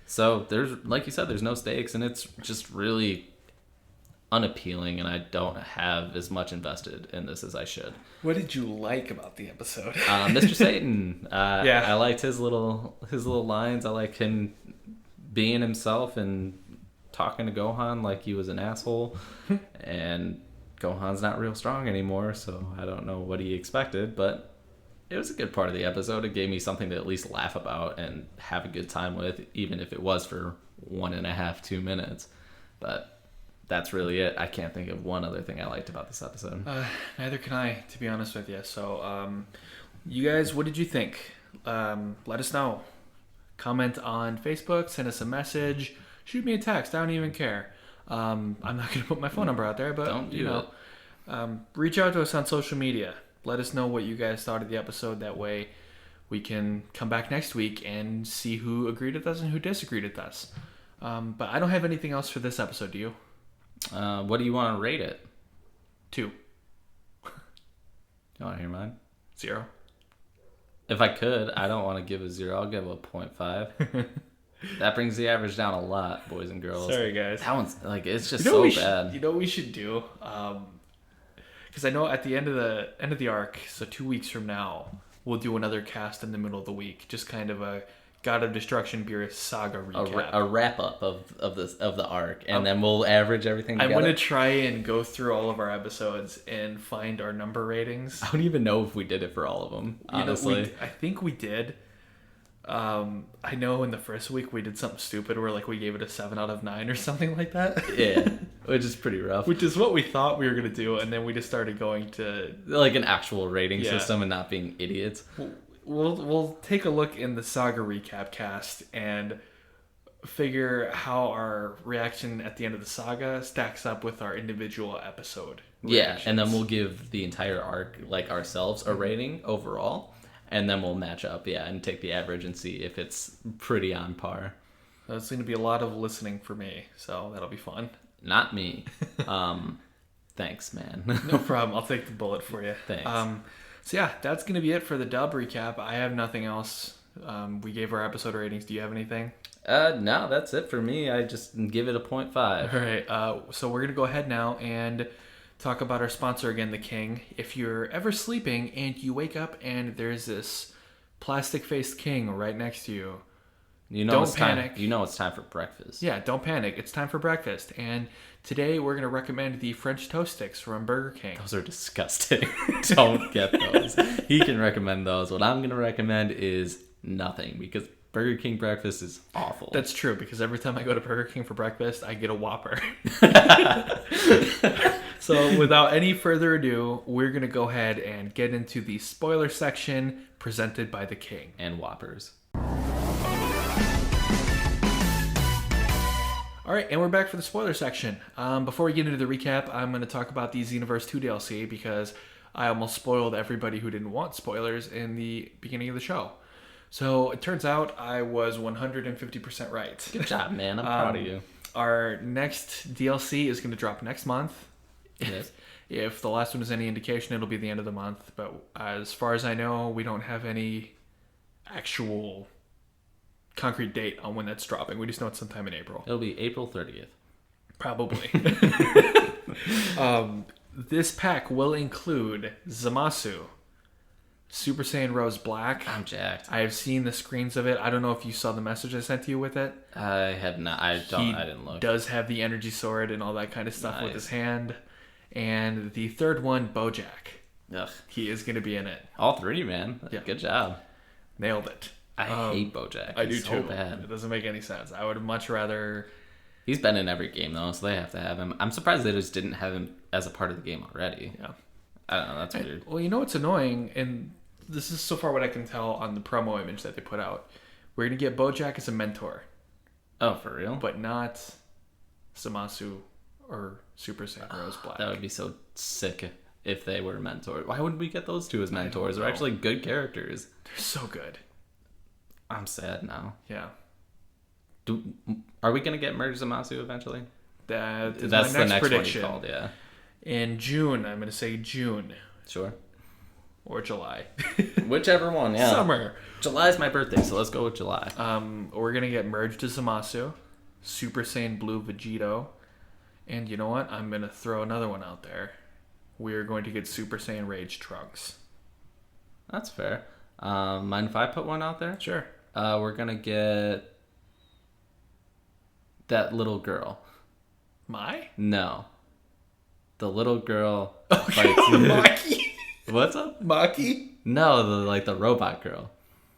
So there's, like you said, there's no stakes, and it's just really unappealing, and I don't have as much invested in this as I should. What did you like about the episode? Mr. Satan. Yeah. I liked his little lines. I like him being himself and talking to Gohan like he was an asshole. And Gohan's not real strong anymore, so I don't know what he expected, but it was a good part of the episode. It gave me something to at least laugh about and have a good time with, even if it was for 1.5, 2 minutes. But that's really it. I can't think of one other thing I liked about this episode. Neither can I, to be honest with you. So, you guys, what did you think? Let us know. Comment on Facebook, send us a message, shoot me a text. I don't even care. I'm not going to put my phone number out there, but don't do it. Reach out to us on social media. Let us know what you guys thought of the episode. That way we can come back next week and see who agreed with us and who disagreed with us. But I don't have anything else for this episode. Do you? What do you want to rate it? 2. You want to hear mine? 0. If I could, I don't want to give a 0. I'll give a 0.5. That brings the average down a lot, boys and girls. Sorry, guys. That one's like, it's just bad. You know what we should do? Because I know at the end of the arc, so 2 weeks from now, we'll do another cast in the middle of the week. Just kind of a God of Destruction Beerus saga recap. A wrap up of the arc, and then we'll average everything together. I'm going to try and go through all of our episodes and find our number ratings. I don't even know if we did it for all of them, honestly. I think we did. I know in the first week we did something stupid where like we gave it a 7 out of 9 or something like that. Yeah, which is pretty rough. Which is what we thought we were going to do, and then we just started going to like an actual rating system and not being idiots. We'll take a look in the saga recap cast and figure how our reaction at the end of the saga stacks up with our individual episode reactions. Yeah, and then we'll give the entire arc, like ourselves, a rating overall. And then we'll match up, and take the average and see if it's pretty on par. That's going to be a lot of listening for me, so that'll be fun. Not me. Thanks, man. No problem. I'll take the bullet for you. Thanks. So yeah, that's going to be it for the dub recap. I have nothing else. We gave our episode ratings. Do you have anything? No, that's it for me. I just give it a 0.5. All right. So we're going to go ahead now and talk about our sponsor again, The King. If you're ever sleeping and you wake up and there's this plastic-faced king right next to you, don't panic. You know it's time for breakfast. Yeah, don't panic. It's time for breakfast. And today we're going to recommend the French toast sticks from Burger King. Those are disgusting. Don't get those. He can recommend those. What I'm going to recommend is nothing, because Burger King breakfast is awful. That's true, because every time I go to Burger King for breakfast, I get a Whopper. So without any further ado, we're going to go ahead and get into the spoiler section presented by the King. And Whoppers. All right, and we're back for the spoiler section. Before we get into the recap, I'm going to talk about the Xenoverse 2 DLC because I almost spoiled everybody who didn't want spoilers in the beginning of the show. So it turns out I was 150% right. Good job, man. I'm proud of you. Our next DLC is going to drop next month. Yes. If the last one is any indication, it'll be the end of the month. But as far as I know, we don't have any actual concrete date on when that's dropping. We just know it's sometime in April. It'll be April 30th. Probably. This pack will include Zamasu, Super Saiyan Rose Black. I'm jacked. I have seen the screens of it. I don't know if you saw the message I sent to you with it. I have not. I didn't look. He does have the energy sword and all that kind of stuff with his hand. And the third one, Bojack. Ugh. He is going to be in it. All three, man. Yeah. Good job. Nailed it. I hate Bojack. I do so too. Bad. It doesn't make any sense. I would much rather... He's been in every game, though, so they have to have him. I'm surprised they just didn't have him as a part of the game already. Yeah. I don't know. That's weird. Well, you know what's annoying? And this is so far what I can tell on the promo image that they put out. We're going to get Bojack as a mentor. Oh, for real? But not Zamasu or Super Saiyan Rose Black. That would be so sick if they were mentors. Why wouldn't we get those two as mentors? They're actually good characters. They're so good. I'm sad now. Yeah. Are we going to get Merge Zamasu eventually? That's my next the next prediction. one called, yeah. In June, I'm going to say June. Sure. Or July. Whichever one, yeah. Summer. July's my birthday, so let's go with July. We're going to get Merged to Zamasu, Super Saiyan Blue Vegito, and you know what? I'm going to throw another one out there. We're going to get Super Saiyan Rage Trunks. That's fair. Mind if I put one out there? Sure. We're going to get that little girl. Mai? No. The little girl Okay. fights... Maki? What's up? Maki? No, the robot girl.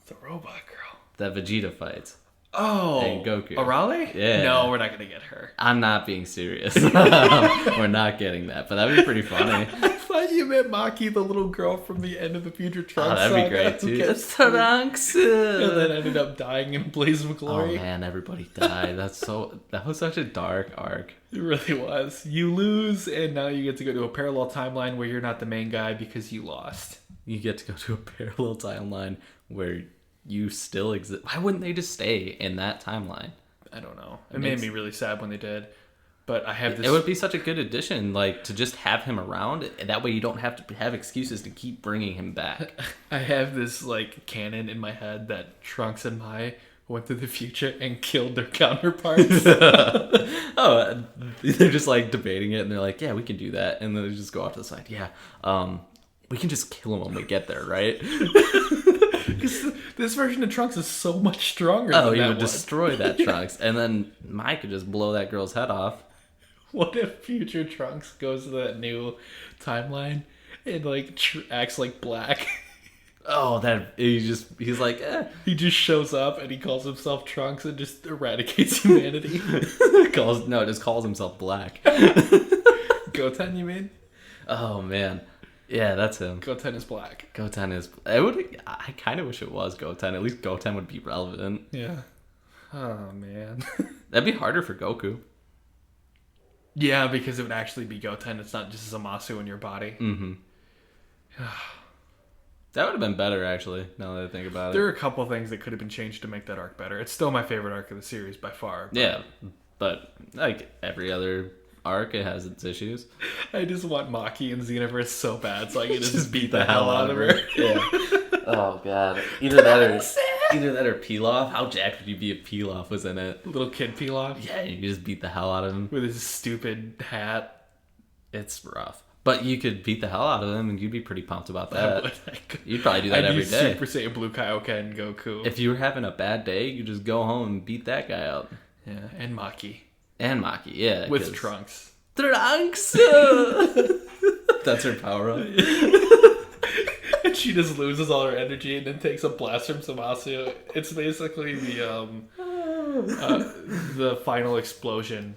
The robot girl. That Vegeta fights. Oh. And Goku. Arale? Yeah. No, we're not going to get her. I'm not being serious. We're not getting that, but that'd be pretty funny. I thought you meant Maki, the little girl from the end of the Future Trunks. Oh, that'd be great too. Trunks. And then ended up dying in a blaze of glory. Oh man, everybody died. That was such a dark arc. It really was. You lose, and now you get to go to a parallel timeline where you're not the main guy because you lost. You get to go to a parallel timeline where you still exist. Why wouldn't they just stay in that timeline? I don't know. It made me really sad when they did. But I have this... It would be such a good addition, like, to just have him around. That way you don't have to have excuses to keep bringing him back. I have this, like, canon in my head that Trunks and Mai went to the future and killed their counterparts. Oh, they're just, like, debating it, and they're like, yeah, we can do that. And then they just go off to the side. Yeah, we can just kill him when we get there, right? Because this version of Trunks is so much stronger than that he would one. Destroy that Trunks. And then Mai could just blow that girl's head off. What if future Trunks goes to that new timeline and like acts like Black? Oh, he's like, eh. He just shows up and he calls himself Trunks and just eradicates humanity. Just calls himself Black. Goten, you mean? Oh man, yeah, that's him. Goten is Black. Goten is. I kind of wish it was Goten. At least Goten would be relevant. Yeah. Oh man. That'd be harder for Goku. Yeah, because it would actually be Goten. It's not just Zamasu in your body. Mm-hmm. That would have been better, actually, now that I think about it. There are a couple things that could have been changed to make that arc better. It's still my favorite arc of the series by far. Yeah, but like every other arc, it has its issues. I just want Maki and Xenoverse so bad so I can just beat the hell out of her. Yeah. Oh, God. Either that or Pilaf. How jacked would you be if Pilaf was in it? Little kid Pilaf? Yeah, you could just beat the hell out of him. With his stupid hat. It's rough. But you could beat the hell out of him, and you'd be pretty pumped about that. You'd probably do that every day. Super Saiyan Blue Kaioken Goku. If you were having a bad day, you just go home and beat that guy out. Yeah, and Maki. Yeah. With Trunks. Trunks! That's her power up. And she just loses all her energy and then takes a blast from Zamasu. It's basically the final explosion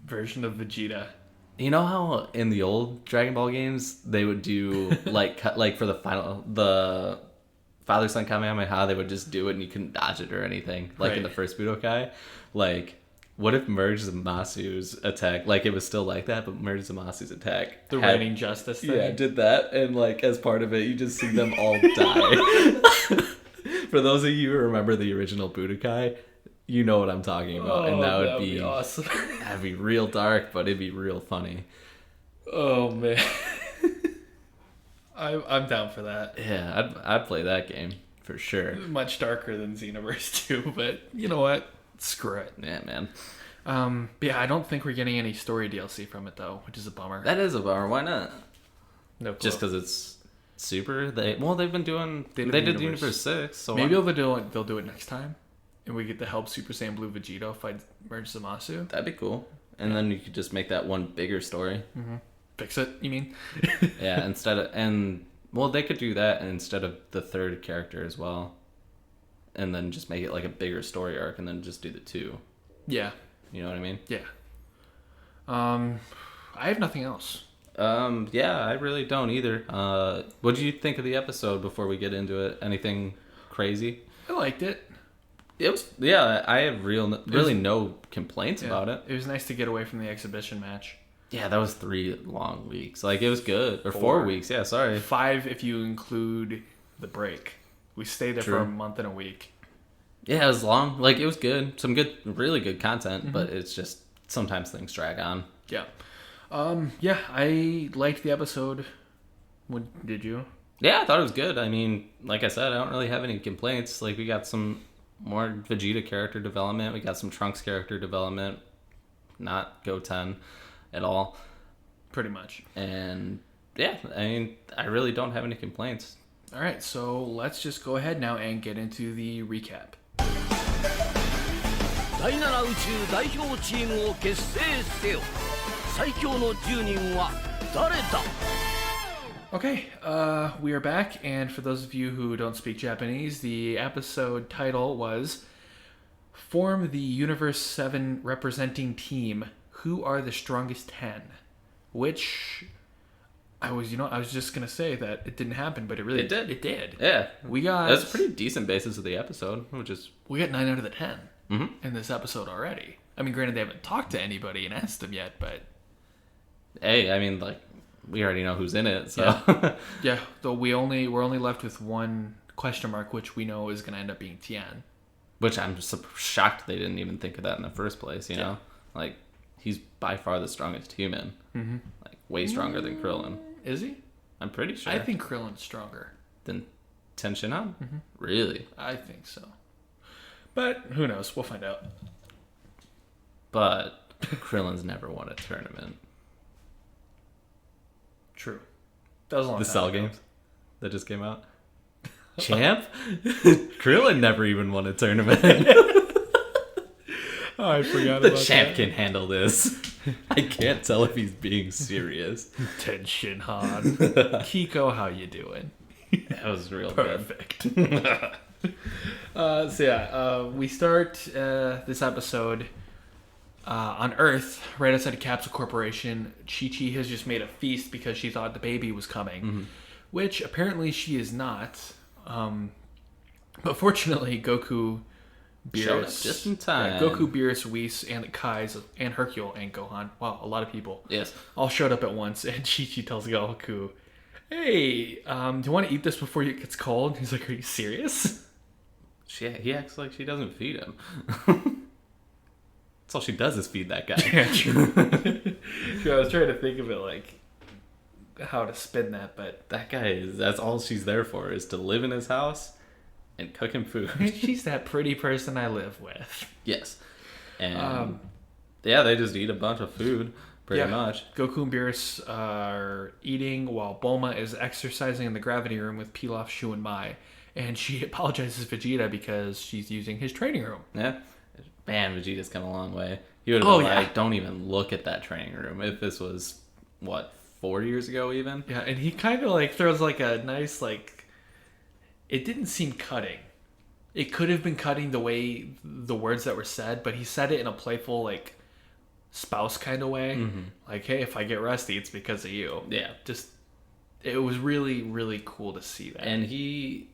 version of Vegeta. You know how in the old Dragon Ball games they would do like for the Father Son Kamehameha, they would just do it and you couldn't dodge it or anything, like in the first Budokai. Like, what if Merge Zamasu's attack, like it was still like that, but Merge Zamasu's attack, the Reigning Justice thing, did that, and like as part of it, you just see them all die. For those of you who remember the original Budokai, you know what I'm talking about, and that would be awesome. That'd be real dark, but it'd be real funny. Oh man, I'm down for that. Yeah, I'd play that game for sure. Much darker than Xenoverse 2, but you know what? Screw it. Yeah, man. But yeah, I don't think we're getting any story DLC from it though, which is a bummer. That is a bummer. Why not? No clue. Just because it's Super. They've been doing. They did Universe 6. So maybe they'll do it next time. And we get to help Super Saiyan Blue Vegeta fight Merge Zamasu. That'd be cool. And then you could just make that one bigger story. Mm-hmm. Fix it, you mean? Yeah, they could do that instead of the third character as well. And then just make it like a bigger story arc and then just do the two. Yeah. You know what I mean? Yeah. I have nothing else. Yeah, I really don't either. What did you think of the episode before we get into it? Anything crazy? I liked it. It was, yeah, I have really no complaints about it. It was nice to get away from the exhibition match. Yeah, that was 3 long weeks. Like, it was good. Or 4 weeks, yeah, sorry. 5 if you include the break. We stayed there for a month and a week. Yeah, it was long. Like, it was good. Some really good content, but it's just, sometimes things drag on. Yeah. Yeah, I liked the episode. What did you? Yeah, I thought it was good. I mean, like I said, I don't really have any complaints. Like, we got some more Vegeta character development. We got some Trunks character development. Not Goten at all. Pretty much. And yeah, I mean, I really don't have any complaints. All right, so let's just go ahead now and get into the recap. 第7宇宙代表チームを結成せよ。最強の10人は誰だ? Okay, we are back, and for those of you who don't speak Japanese, the episode title was Form the Universe 7 Representing Team. Who are the strongest 10? Which I was just gonna say that it didn't happen, but it did. It did. Yeah, that's a pretty we decent basis of the episode, we got 9 out of the 10 in this episode already. I mean, granted, they haven't talked to anybody and asked them yet, but hey, I mean, like, we already know who's in it, so yeah. Though we're only left with one question mark, which we know is going to end up being Tien. Which I'm shocked they didn't even think of that in the first place. You know, like, he's by far the strongest human, like way stronger than Krillin. Is he? I'm pretty sure. I think Krillin's stronger than Tenshinhan. Really? I think so. But who knows? We'll find out. But Krillin's never won a tournament. True. That was a long the time Cell ago. games that just came out. Champ? Krillin never even won a tournament. Oh, I forgot the about champ that. can handle this. I can't tell if he's being serious. Tenshinhan. Kiko, how you doing? That was real Perfect. We start this episode on Earth, right outside of Capsule Corporation. Chi-Chi has just made a feast because she thought the baby was coming, which apparently she is not. But fortunately, Goku, Showed up Beerus, just in time. Goku, Beerus, Whis, and the Kais, and Hercule, and Gohan. Wow, a lot of people. Yes. All showed up at once, and Chi-Chi tells Goku, "Hey, do you want to eat this before it gets cold?" And he's like, "Are you serious?" He acts like she doesn't feed him. That's all she does is feed that guy. Yeah, true. I was trying to think of it like how to spin that, but That guy that's all she's there for, is to live in his house and cook him food. she's that pretty person I live with. Yes. And they just eat a bunch of food, pretty much. Goku and Beerus are eating while Bulma is exercising in the gravity room with Pilaf, Shu, and Mai. And she apologizes to Vegeta because she's using his training room. Yeah. Man, Vegeta's come a long way. He would have been like, don't even look at that training room. If this was, 4 years ago even? Yeah, and he kind of like throws like a nice like it didn't seem cutting. It could have been cutting the way the words that were said, but he said it in a playful, like, spouse kind of way. Like, hey, if I get rusty, it's because of you. Yeah. Just, it was really, really cool to see that. And he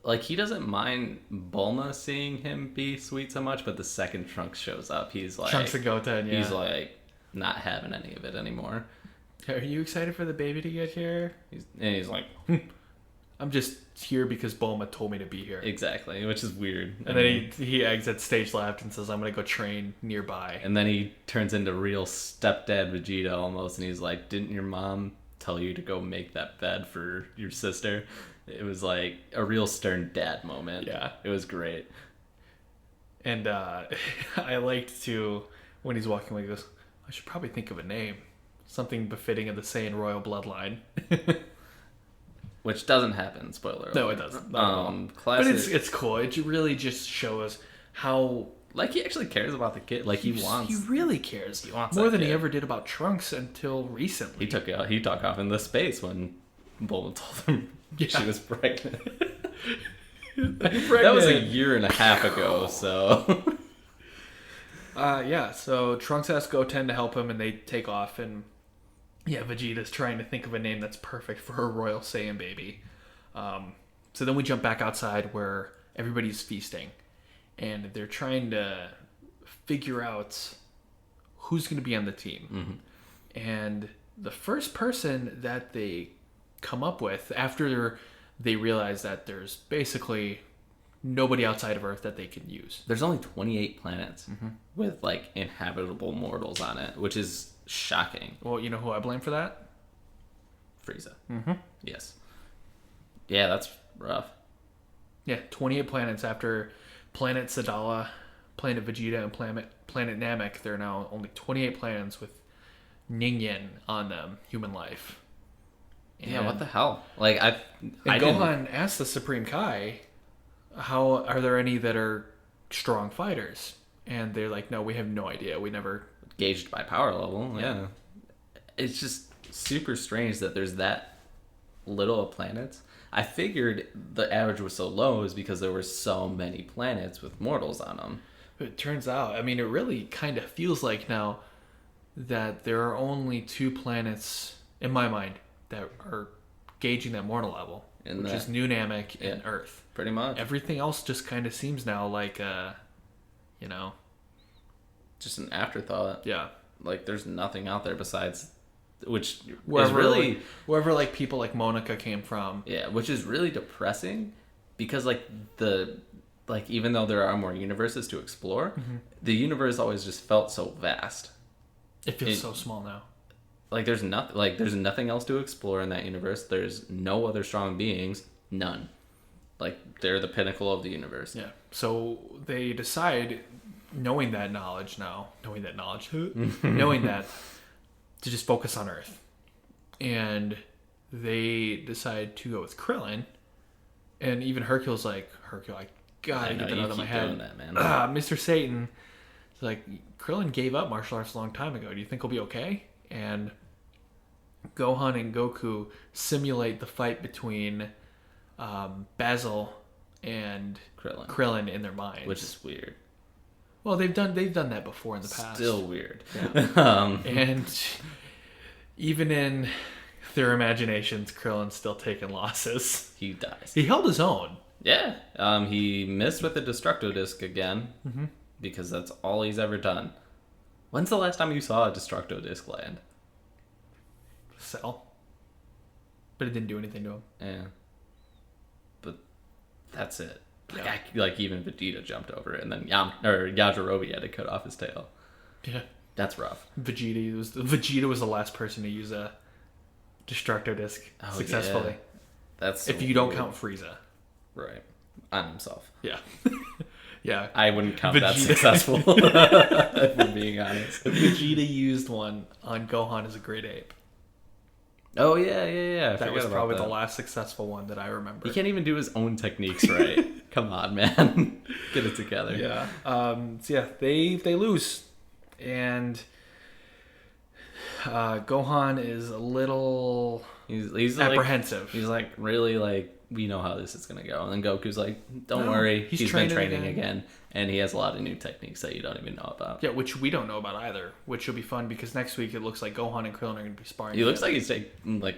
doesn't mind Bulma seeing him be sweet so much, but the second Trunks shows up, he's like... Trunks of Goten, yeah. He's like, not having any of it anymore. Are you excited for the baby to get here? He's like... I'm just here because Bulma told me to be here. Exactly, which is weird. And then he exits stage left and says, I'm going to go train nearby. And then he turns into real stepdad Vegeta almost, and he's like, didn't your mom tell you to go make that bed for your sister? It was like a real stern dad moment. Yeah. It was great. And I liked to, when he's walking like this, I should probably think of a name. Something befitting of the Saiyan royal bloodline. Which doesn't happen, spoiler alert. No, it doesn't. Classic. But it's cool. It really just shows how... Like, he actually cares about the kid. Like, he really cares. He wants more that than kid. he ever did about Trunks until recently. He took off into space when Bulma told him she was pregnant. That was a year and a half ago, so... So Trunks asks Goten to help him, and they take off, and... Yeah, Vegeta's trying to think of a name that's perfect for her royal Saiyan baby. So then we jump back outside where everybody's feasting. And they're trying to figure out who's going to be on the team. And the first person that they come up with, after they realize that there's basically nobody outside of Earth that they can use. There's only 28 planets with, like, inhabitable mortals on it, which is... shocking. Well, you know who I blame for that? Frieza. Yes. Yeah, that's rough. Yeah, 28 planets after Planet Sadala, Planet Vegeta, and Planet Namek. There are now only 28 planets with Ningen on them, human life. And, yeah, what the hell? Like, I Gohan asked the Supreme Kai, "How are there any that are strong fighters?" And they're like, "No, we have no idea. We never." Gauged by power level, yeah. It's just super strange that there's that little of planets. I figured the average was so low is because there were so many planets with mortals on them. It turns out, I mean, it really kind of feels like now that there are only 2 planets, in my mind, that are gauging that mortal level, which is New Namek and Earth. Pretty much. Everything else just kind of seems now like, just an afterthought. Yeah. Like, there's nothing out there besides... Which wherever, is really... Wherever, like, people like Monica came from. Yeah, which is really depressing because, like, even though there are more universes to explore, the universe always just felt so vast. It feels so small now. Like, there's nothing else to explore in that universe. There's no other strong beings. None. Like, they're the pinnacle of the universe. Yeah. So they decide... knowing that, to just focus on Earth. And they decide to go with Krillin. And even Hercule's like, I gotta get that out of my head. Doing that, man. Mr. Satan. It's like, Krillin gave up martial arts a long time ago. Do you think he'll be okay? And Gohan and Goku simulate the fight between Basil and Krillin in their minds. Which is weird. Well, they've done that before in the past. Still weird. Yeah. And even in their imaginations, Krillin's still taking losses. He dies. He held his own. Yeah. He missed with the Destructo Disc again because that's all he's ever done. When's the last time you saw a Destructo Disc land? Cell. But it didn't do anything to him. Yeah. But that's it. Like even Vegeta jumped over it, and then Yajirobe had to cut off his tail. Yeah, that's rough. Vegeta was the last person to use a Destructo Disc successfully. Yeah. That's so if you don't count Frieza, right? On himself. Yeah, yeah. I wouldn't count that successful. If I'm being honest, Vegeta used one on Gohan as a great ape. Oh, yeah. That was probably the last successful one that I remember. He can't even do his own techniques right. Come on, man. Get it together. Yeah. They lose. And Gohan is a little he's apprehensive. Like, he's like really like we know how this is going to go. And then Goku's like, don't No, worry, he's been training again. again. And he has a lot of new techniques that you don't even know about. Yeah, which we don't know about either, which will be fun because next week it looks like Gohan and Krillin are going to be sparring. He looks like he's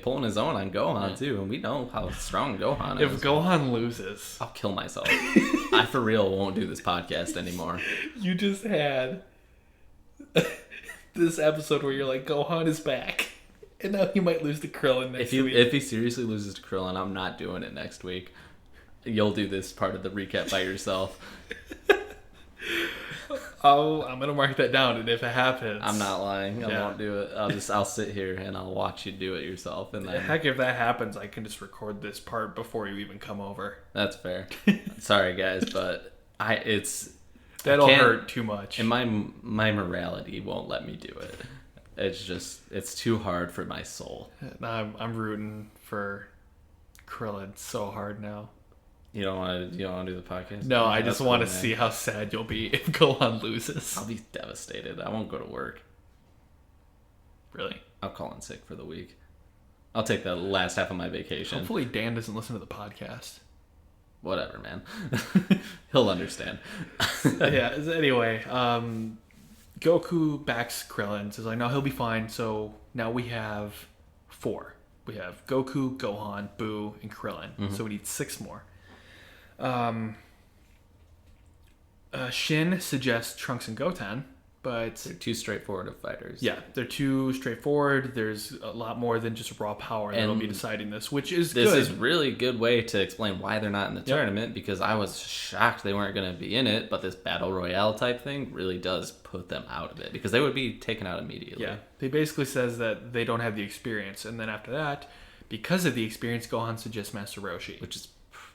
pulling his own on Gohan, too. And we know how strong Gohan is. If Gohan loses... I'll kill myself. I, for real, won't do this podcast anymore. You just had this episode where you're like, Gohan is back. And now he might lose to Krillin next week. If he seriously loses to Krillin, I'm not doing it next week. You'll do this part of the recap by yourself. I'm going to mark that down, and if it happens... I'm not lying. I won't do it. I'll sit here and I'll watch you do it yourself. And then... Heck, if that happens, I can just record this part before you even come over. That's fair. Sorry, guys, but That'll hurt too much. And my morality won't let me do it. It's too hard for my soul. I'm rooting for Krillin so hard now. You don't want to do the podcast? No, I just want to see how sad you'll be if Gohan loses. I'll be devastated. I won't go to work. Really? I'll call in sick for the week. I'll take the last half of my vacation. Hopefully Dan doesn't listen to the podcast. Whatever, man. He'll understand. Yeah, anyway, Goku backs Krillin, says like, no, he'll be fine. So now we have 4. We have Goku, Gohan, Boo, and Krillin. Mm-hmm. So we need 6 more. Shin suggests Trunks and Goten, but... They're too straightforward of fighters. Yeah, they're too straightforward. There's a lot more than just raw power that'll be deciding this, which is good. This is really good way to explain why they're not in the tournament, because I was shocked they weren't going to be in it, but this Battle Royale type thing really does put them out of it, because they would be taken out immediately. Yeah, they basically says that they don't have the experience, and then after that, because of the experience, Gohan suggests Master Roshi. Which is...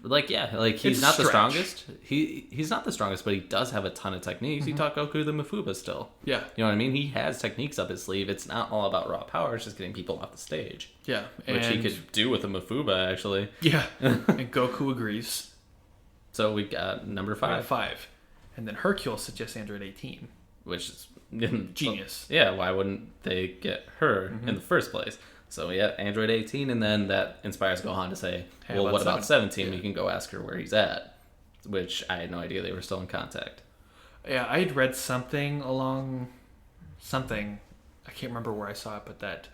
he's not the strongest. He's not the strongest, but he does have a ton of techniques. You talk Goku the Mafuba still. Yeah. You know what I mean? He has techniques up his sleeve. It's not all about raw power. It's just getting people off the stage. Yeah. Which he could do with a Mafuba, actually. Yeah. And Goku agrees. So we got number 5. 5. And then Hercule suggests Android 18. Which is... Genius. Yeah, why wouldn't they get her in the first place? So we have Android 18, and then that inspires Gohan to say, hey, well, what about 17? Yeah. We can go ask her where he's at. Which I had no idea they were still in contact. Yeah, I had read something, I can't remember where I saw it, but that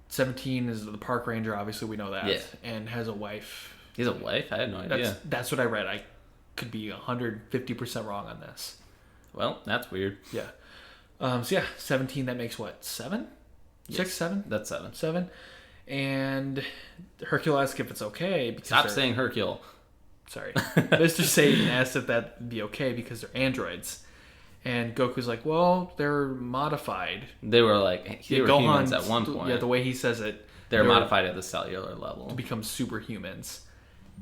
17 is the park ranger, obviously we know that, yeah. And has a wife. He has a wife? I had no idea. That's what I read. I could be 150% wrong on this. Well, that's weird. Yeah. 17, that makes what, 7? Yes. 6, 7? That's 7. 7. And Hercule asks if it's okay. Stop saying Hercule. Sorry. Mr. Satan asks if that'd be okay because they're androids. And Goku's like, well, they're modified. They were humans at one point. Yeah, the way he says it. They're modified at the cellular level. To become superhumans.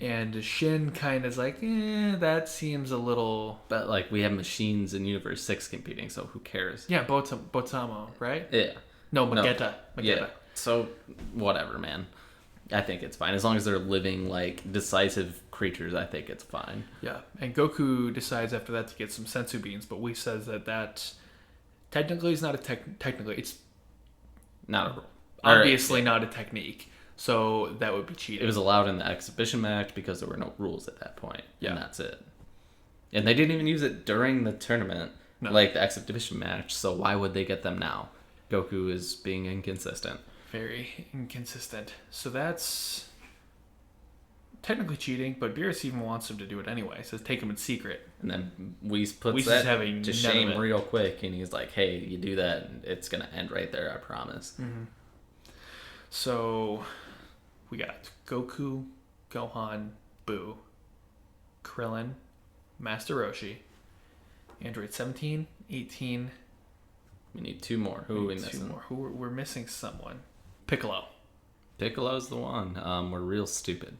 And Shin kind of is like, that seems a little... But, we have machines in Universe 6 competing, so who cares? Yeah, Botamo, right? Yeah. No, Magetta. Yeah. So, whatever, man. I think it's fine. As long as they're living, decisive creatures, I think it's fine. Yeah. And Goku decides after that to get some sensu beans, but Whis says that technically is not a technically. It's not obviously not a technique. So that would be cheating. It was allowed in the exhibition match because there were no rules at that point. Yeah. And that's it. And they didn't even use it during the tournament, the exhibition match, so why would they get them now? Goku is being inconsistent. Very inconsistent. So that's technically cheating, but Beerus even wants him to do it anyway. Says take him in secret. And then Whis puts that to shame real quick, and he's like, hey, you do that, and it's going to end right there, I promise. Mm-hmm. So we got Goku, Gohan, Boo, Krillin, Master Roshi, Android 17, 18... We need 2 more. Who are we missing? 2 more. We're missing someone. Piccolo. Piccolo's the one. We're real stupid.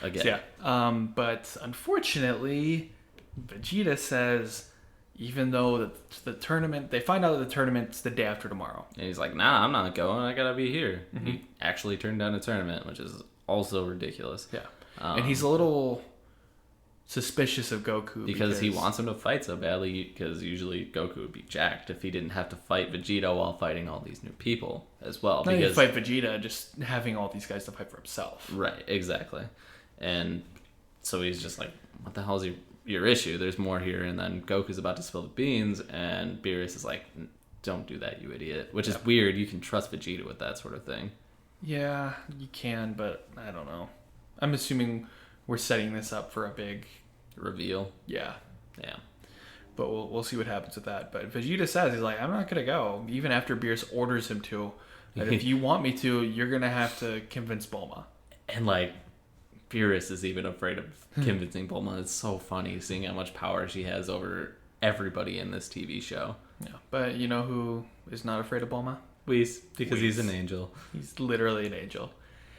Again. So yeah. But unfortunately, Vegeta says, even though the tournament, they find out that the tournament's the day after tomorrow. And he's like, nah, I'm not going. I gotta be here. Mm-hmm. He actually turned down a tournament, which is also ridiculous. Yeah. And he's a little suspicious of Goku because he wants him to fight so badly. Because usually Goku would be jacked if he didn't have to fight Vegeta while fighting all these new people as well. Not because even fight Vegeta, just having all these guys to fight for himself. Right, exactly. And so he's just like, what the hell is your issue? There's more here. And then Goku's about to spill the beans, and Beerus is like, don't do that, you idiot. Which is weird. You can trust Vegeta with that sort of thing. Yeah, you can, but I don't know. I'm assuming we're setting this up for a big reveal. Yeah. Yeah. But we'll see what happens with that. But Vegeta says, he's like, I'm not going to go. Even after Beerus orders him to. That if you want me to, you're going to have to convince Bulma. And like, Beerus is even afraid of convincing Bulma. It's so funny seeing how much power she has over everybody in this TV show. Yeah. But you know who is not afraid of Bulma? Whis, because he's an angel. He's literally an angel.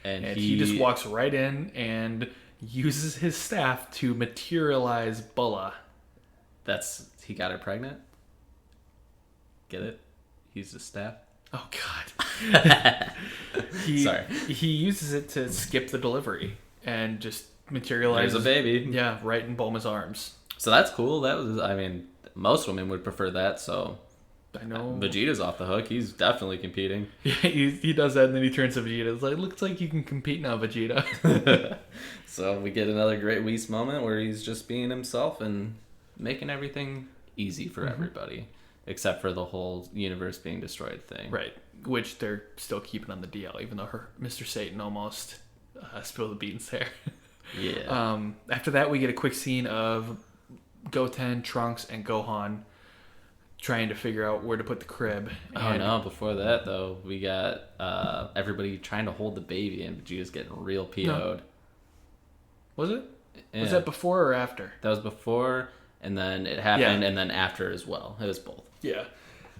And he just walks right in and uses his staff to materialize Bulla. He got her pregnant? Get it? He's the staff? Oh, God. Sorry. He uses it to skip the delivery and just materialize. There's a baby. Yeah, right in Bulma's arms. So that's cool. Most women would prefer that, so I know. Vegeta's off the hook. He's definitely competing. Yeah, he does that, and then he turns to Vegeta. It's like, looks like you can compete now, Vegeta. So we get another great Whis moment where he's just being himself and making everything easy for everybody, except for the whole universe being destroyed thing. Right, which they're still keeping on the DL, even though Mr. Satan almost spilled the beans there. Yeah. After that, we get a quick scene of Goten, Trunks, and Gohan trying to figure out where to put the crib. Oh no, before that though, we got everybody trying to hold the baby and Vegeta's getting real PO'd. No. Was it? Yeah. Was that before or after? That was before, and then it happened, and then after as well. It was both. Yeah.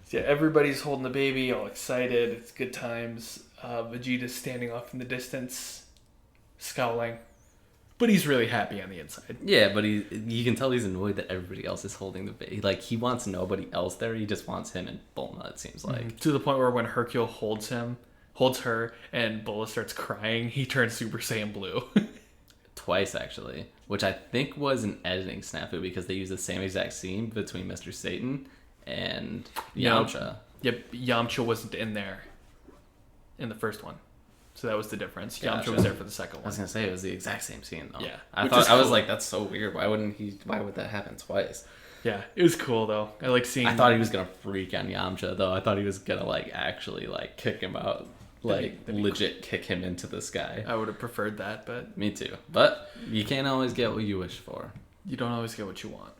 So yeah, everybody's holding the baby, all excited. It's good times. Vegeta's standing off in the distance, scowling. But he's really happy on the inside. Yeah, but you can tell he's annoyed that everybody else is holding the baby. Like, he wants nobody else there. He just wants him and Bulma, it seems like. Mm-hmm. To the point where when Hercule holds her, and Bulma starts crying, he turns Super Saiyan Blue. Twice, actually. Which I think was an editing snafu because they used the same exact scene between Mr. Satan and Yamcha. Yep, Yamcha wasn't in there in the first one. So that was the difference. Gotcha. Yamcha was there for the second one. I was gonna say it was the exact same scene though. Yeah, I was like, that's so weird. Why would that happen twice? Yeah, it was cool though. I like seeing. I thought he was gonna freak on Yamcha though. I thought he was gonna actually kick him out, legit kick him into the sky. I would have preferred that, but me too. But you can't always get what you wish for. You don't always get what you want.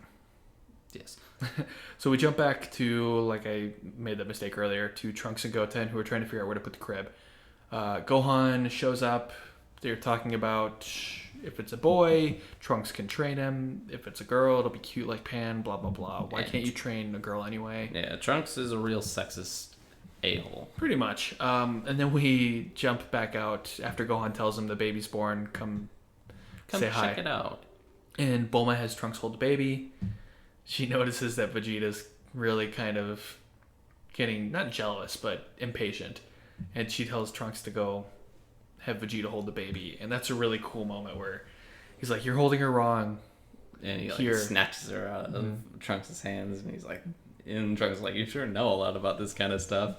Yes. So we jump back to, like I made that mistake earlier, to Trunks and Goten, who are trying to figure out where to put the crib. Gohan shows up. They're talking about if it's a boy, Trunks can train him. If it's a girl, it'll be cute like Pan, blah, blah, blah. Why can't you train a girl anyway? Yeah, Trunks is a real sexist a-hole. Pretty much. And then we jump back out after Gohan tells him the baby's born. Come say hi. Check it out. And Bulma has Trunks hold the baby. She notices that Vegeta's really kind of getting, not jealous, but impatient. And she tells Trunks to go have Vegeta hold the baby. And that's a really cool moment where he's like, you're holding her wrong. And he snatches her out of Trunks' hands. And Trunks is like, you sure know a lot about this kind of stuff.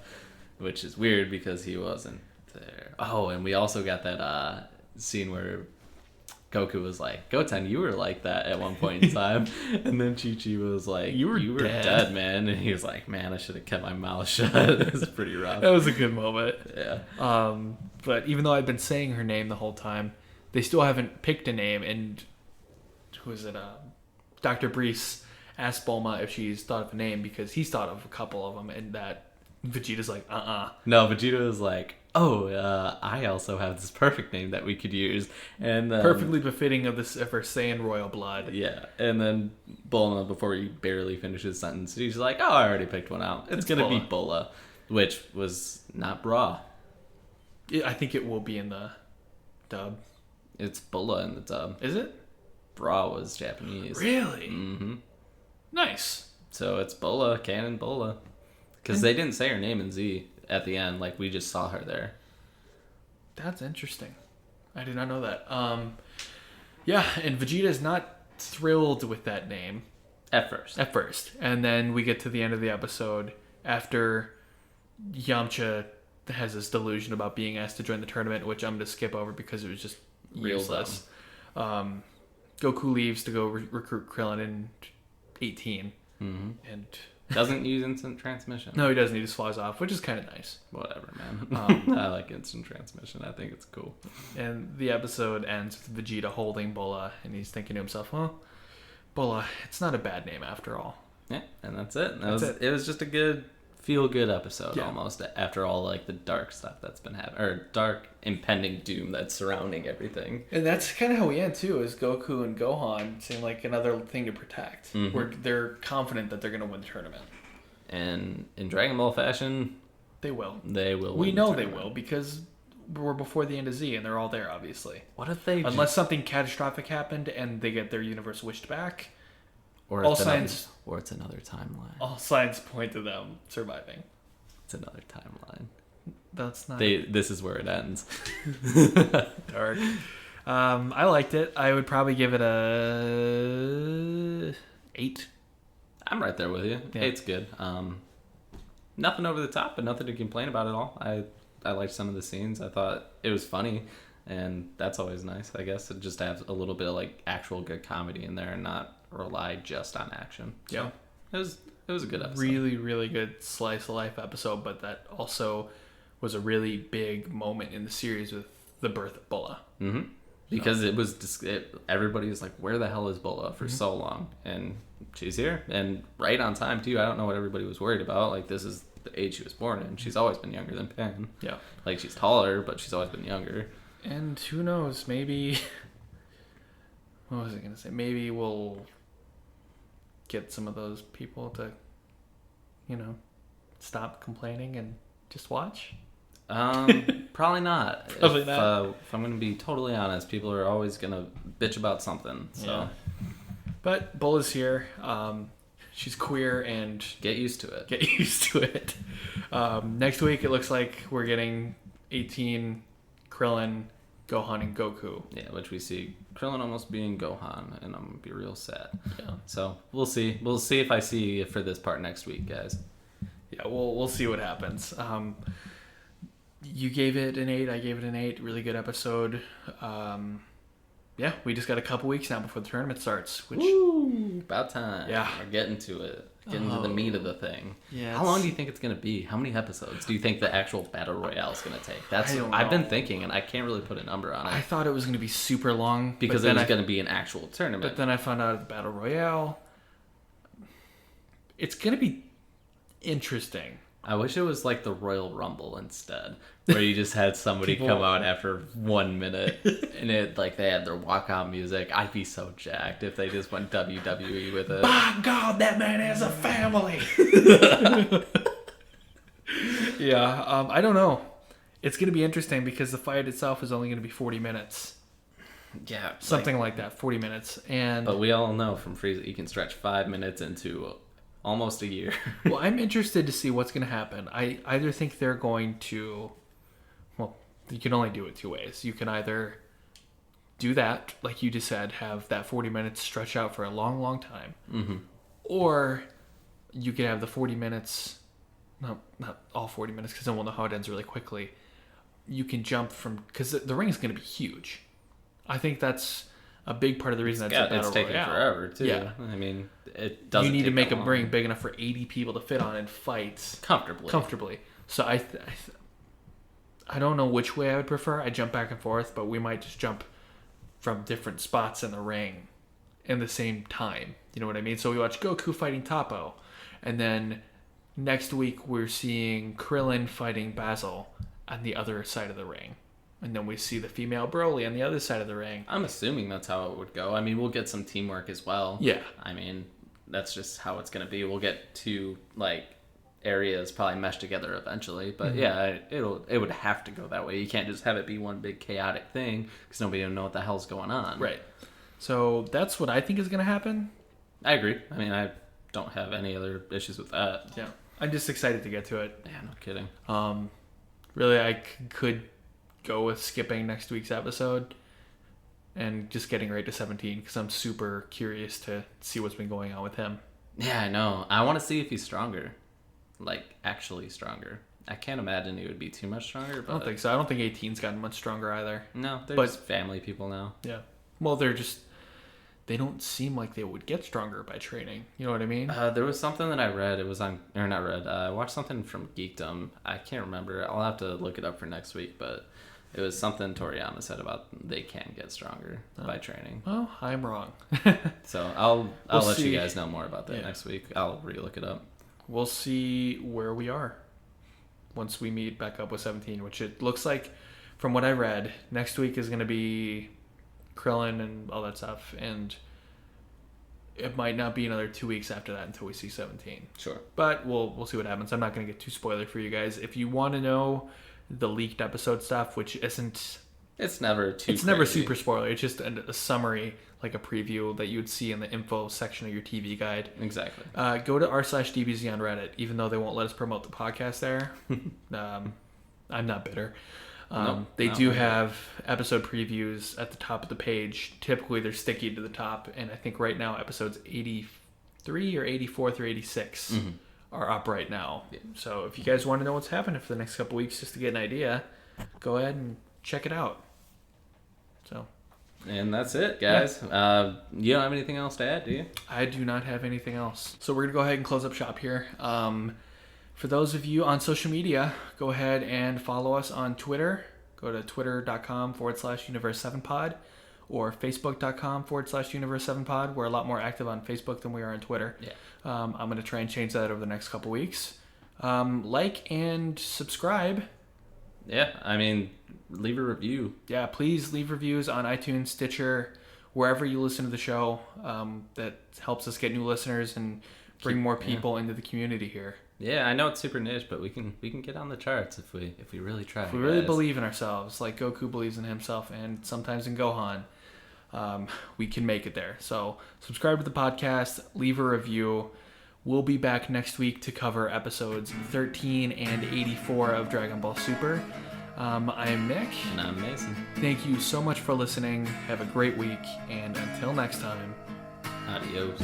Which is weird because he wasn't there. Oh, and we also got that scene where Goku was like, Goten, you were like that at one point in time. And then Chi-Chi was like, you were dead, man. And he was like, man, I should have kept my mouth shut. It was pretty rough. That was a good moment. Yeah. But even though I've been saying her name the whole time, they still haven't picked a name. And who is it? Dr. Brees asked Bulma if she's thought of a name because he's thought of a couple of them. And that Vegeta's like, No, Vegeta was like, I also have this perfect name that we could use, and perfectly befitting of our Saiyan royal blood. Yeah, and then Bulma, before he barely finishes his sentence, he's like, "Oh, I already picked one out. It's gonna be Bulla," which was not Bra. I think it will be in the dub. It's Bulla in the dub. Is it? Bra was Japanese. Really? Mm-hmm. Nice. So it's Bulla, canon Bulla, because they didn't say her name in Z. At the end, we just saw her there. That's interesting. I did not know that. Yeah, and Vegeta is not thrilled with that name. At first. And then we get to the end of the episode after Yamcha has this delusion about being asked to join the tournament, which I'm going to skip over because it was just useless. Goku leaves to go recruit Krillin in 18. Mm-hmm. And doesn't use instant transmission. No, he doesn't. He just flies off, which is kind of nice. Whatever, man. I like instant transmission. I think it's cool. And the episode ends with Vegeta holding Bulla, and he's thinking to himself, well, Bulla, it's not a bad name after all. Yeah, and that's it. It was just a good, feel-good episode almost after all like the dark stuff that's been happening, or dark impending doom that's surrounding everything. And that's kind of how we end too, is Goku and Gohan seem like another thing to protect. Mm-hmm. Where they're confident that they're going to win the tournament. And in Dragon Ball fashion, they will. We know they will because we're before the end of Z and they're all there, obviously. What if they unless something catastrophic happened and they get their universe wished back? Or it's another timeline. All signs point to them surviving. It's another timeline. That's not. This is where it ends. Dark. I liked it. I would probably give it a 8. I'm right there with you. Yeah. 8's good. Nothing over the top, but nothing to complain about at all. I liked some of the scenes. I thought it was funny, and that's always nice, I guess. It just have a little bit of like actual good comedy in there and not rely just on action. So it was a good episode. Really, really good slice of life episode, but that also was a really big moment in the series with the birth of Bulla. Mm-hmm. Because it was everybody was like, where the hell is Bulla for so long? And she's here, and right on time too. I don't know what everybody was worried about. Like, this is the age she was born in. She's always been younger than Pan. Yeah. Like, she's taller, but she's always been younger. And who knows, maybe what was I gonna say? Maybe we'll get some of those people to, stop complaining and just watch. Probably not. Probably not. If I'm going to be totally honest, people are always going to bitch about something. So, yeah. But Bulla's here. She's queer and get used to it. Next week, it looks like we're getting 18 Krillin, Gohan, and Goku. Yeah, which we see Krillin almost being Gohan, and I'm going to be real sad. Yeah. So we'll see. We'll see if I see you for this part next week, guys. Yeah, we'll see what happens. You gave it an 8. I gave it an 8. Really good episode. Yeah, we just got a couple weeks now before the tournament starts. Which, woo, about time. Yeah. We're getting to it. Getting to the meat of the thing. Yeah. How long do you think it's going to be? How many episodes do you think the actual Battle Royale is going to take? I've been thinking, and I can't really put a number on it. I thought it was going to be super long. Because it was going to be an actual tournament. But then I found out the Battle Royale. It's going to be interesting. I wish it was like the Royal Rumble instead, where you just had somebody come out after 1 minute and they had their walkout music. I'd be so jacked if they just went WWE with it. By God, that man has a family. Yeah, I don't know. It's going to be interesting because the fight itself is only going to be 40 minutes. Yeah, something like that, 40 minutes. But we all know from Frieza, you can stretch 5 minutes into almost a year. Well, I'm interested to see what's going to happen. I either think they're going to... Well, you can only do it 2 ways. You can either do that, like you just said, have that 40 minutes stretch out for a long, long time. Mm-hmm. Or you could have the 40 minutes... No, not all 40 minutes, because then we'll know how it ends really quickly. You can jump from... Because the ring is going to be huge. I think that's a big part of the reason it's taking forever, too. Yeah. I mean... It doesn't. You need to make a ring big enough for 80 people to fit on and fight comfortably. So I don't know which way I would prefer. I jump back and forth, but we might just jump from different spots in the ring in the same time. You know what I mean? So we watch Goku fighting Toppo, and then next week we're seeing Krillin fighting Basil on the other side of the ring. And then we see the female Broly on the other side of the ring. I'm assuming that's how it would go. I mean, we'll get some teamwork as well. Yeah. I mean, that's just how it's going to be. We'll get 2, areas probably meshed together eventually. But yeah, it would have to go that way. You can't just have it be one big chaotic thing because nobody will know what the hell's going on. Right. So that's what I think is going to happen. I agree. I mean, I don't have any other issues with that. Yeah. I'm just excited to get to it. Yeah, no kidding. Really, I could go with skipping next week's episode and just getting right to 17 because I'm super curious to see what's been going on with him. Yeah, I know. I want to see if he's stronger. Like, actually stronger. I can't imagine he would be too much stronger. But I don't think so. I don't think 18's gotten much stronger either. No, they're just family people now. Yeah. Well, they don't seem like they would get stronger by training. You know what I mean? There was something that I read. It was on, or not read. I watched something from Geekdom. I can't remember. I'll have to look it up for next week, but it was something Toriyama said about they can get stronger by training. Well, I'm wrong. So I'll let see. you guys know more about that next week. I'll re-look it up. We'll see where we are once we meet back up with 17, which it looks like, from what I read, next week is going to be Krillin and all that stuff, and it might not be another 2 weeks after that until we see 17. Sure. But we'll see what happens. I'm not going to get too spoiler for you guys. If you want to know the leaked episode stuff, which isn't... It's never too It's never super spoiler. It's just a summary, like a preview that you would see in the info section of your TV guide. Exactly. Go to r/DBZ on Reddit, even though they won't let us promote the podcast there. I'm not bitter. They do have episode previews at the top of the page. Typically, they're sticky to the top, and I think right now episodes 83 or 84 through 86 are up right now. Yeah. So if you guys want to know what's happening for the next couple weeks, just to get an idea, go ahead and check it out. So, and that's it, guys. Yeah. You don't have anything else to add, do you? I do not have anything else. So we're gonna go ahead and close up shop here. For those of you on social media, go ahead and follow us on Twitter. Go to twitter.com/Universe7pod or facebook.com/Universe7pod. We're a lot more active on Facebook than we are on Twitter. Yeah. I'm going to try and change that over the next couple weeks. Like and subscribe. Yeah, I mean, leave a review. Yeah, please leave reviews on iTunes, Stitcher, wherever you listen to the show. That helps us get new listeners and bring more people into the community here. Yeah, I know it's super niche, but we can get on the charts if we really try. If we really believe in ourselves, like Goku believes in himself, and sometimes in Gohan, we can make it there. So subscribe to the podcast, leave a review. We'll be back next week to cover episodes 13 and 84 of Dragon Ball Super. I am Nick. And I'm Mason. Thank you so much for listening. Have a great week, and until next time, adios.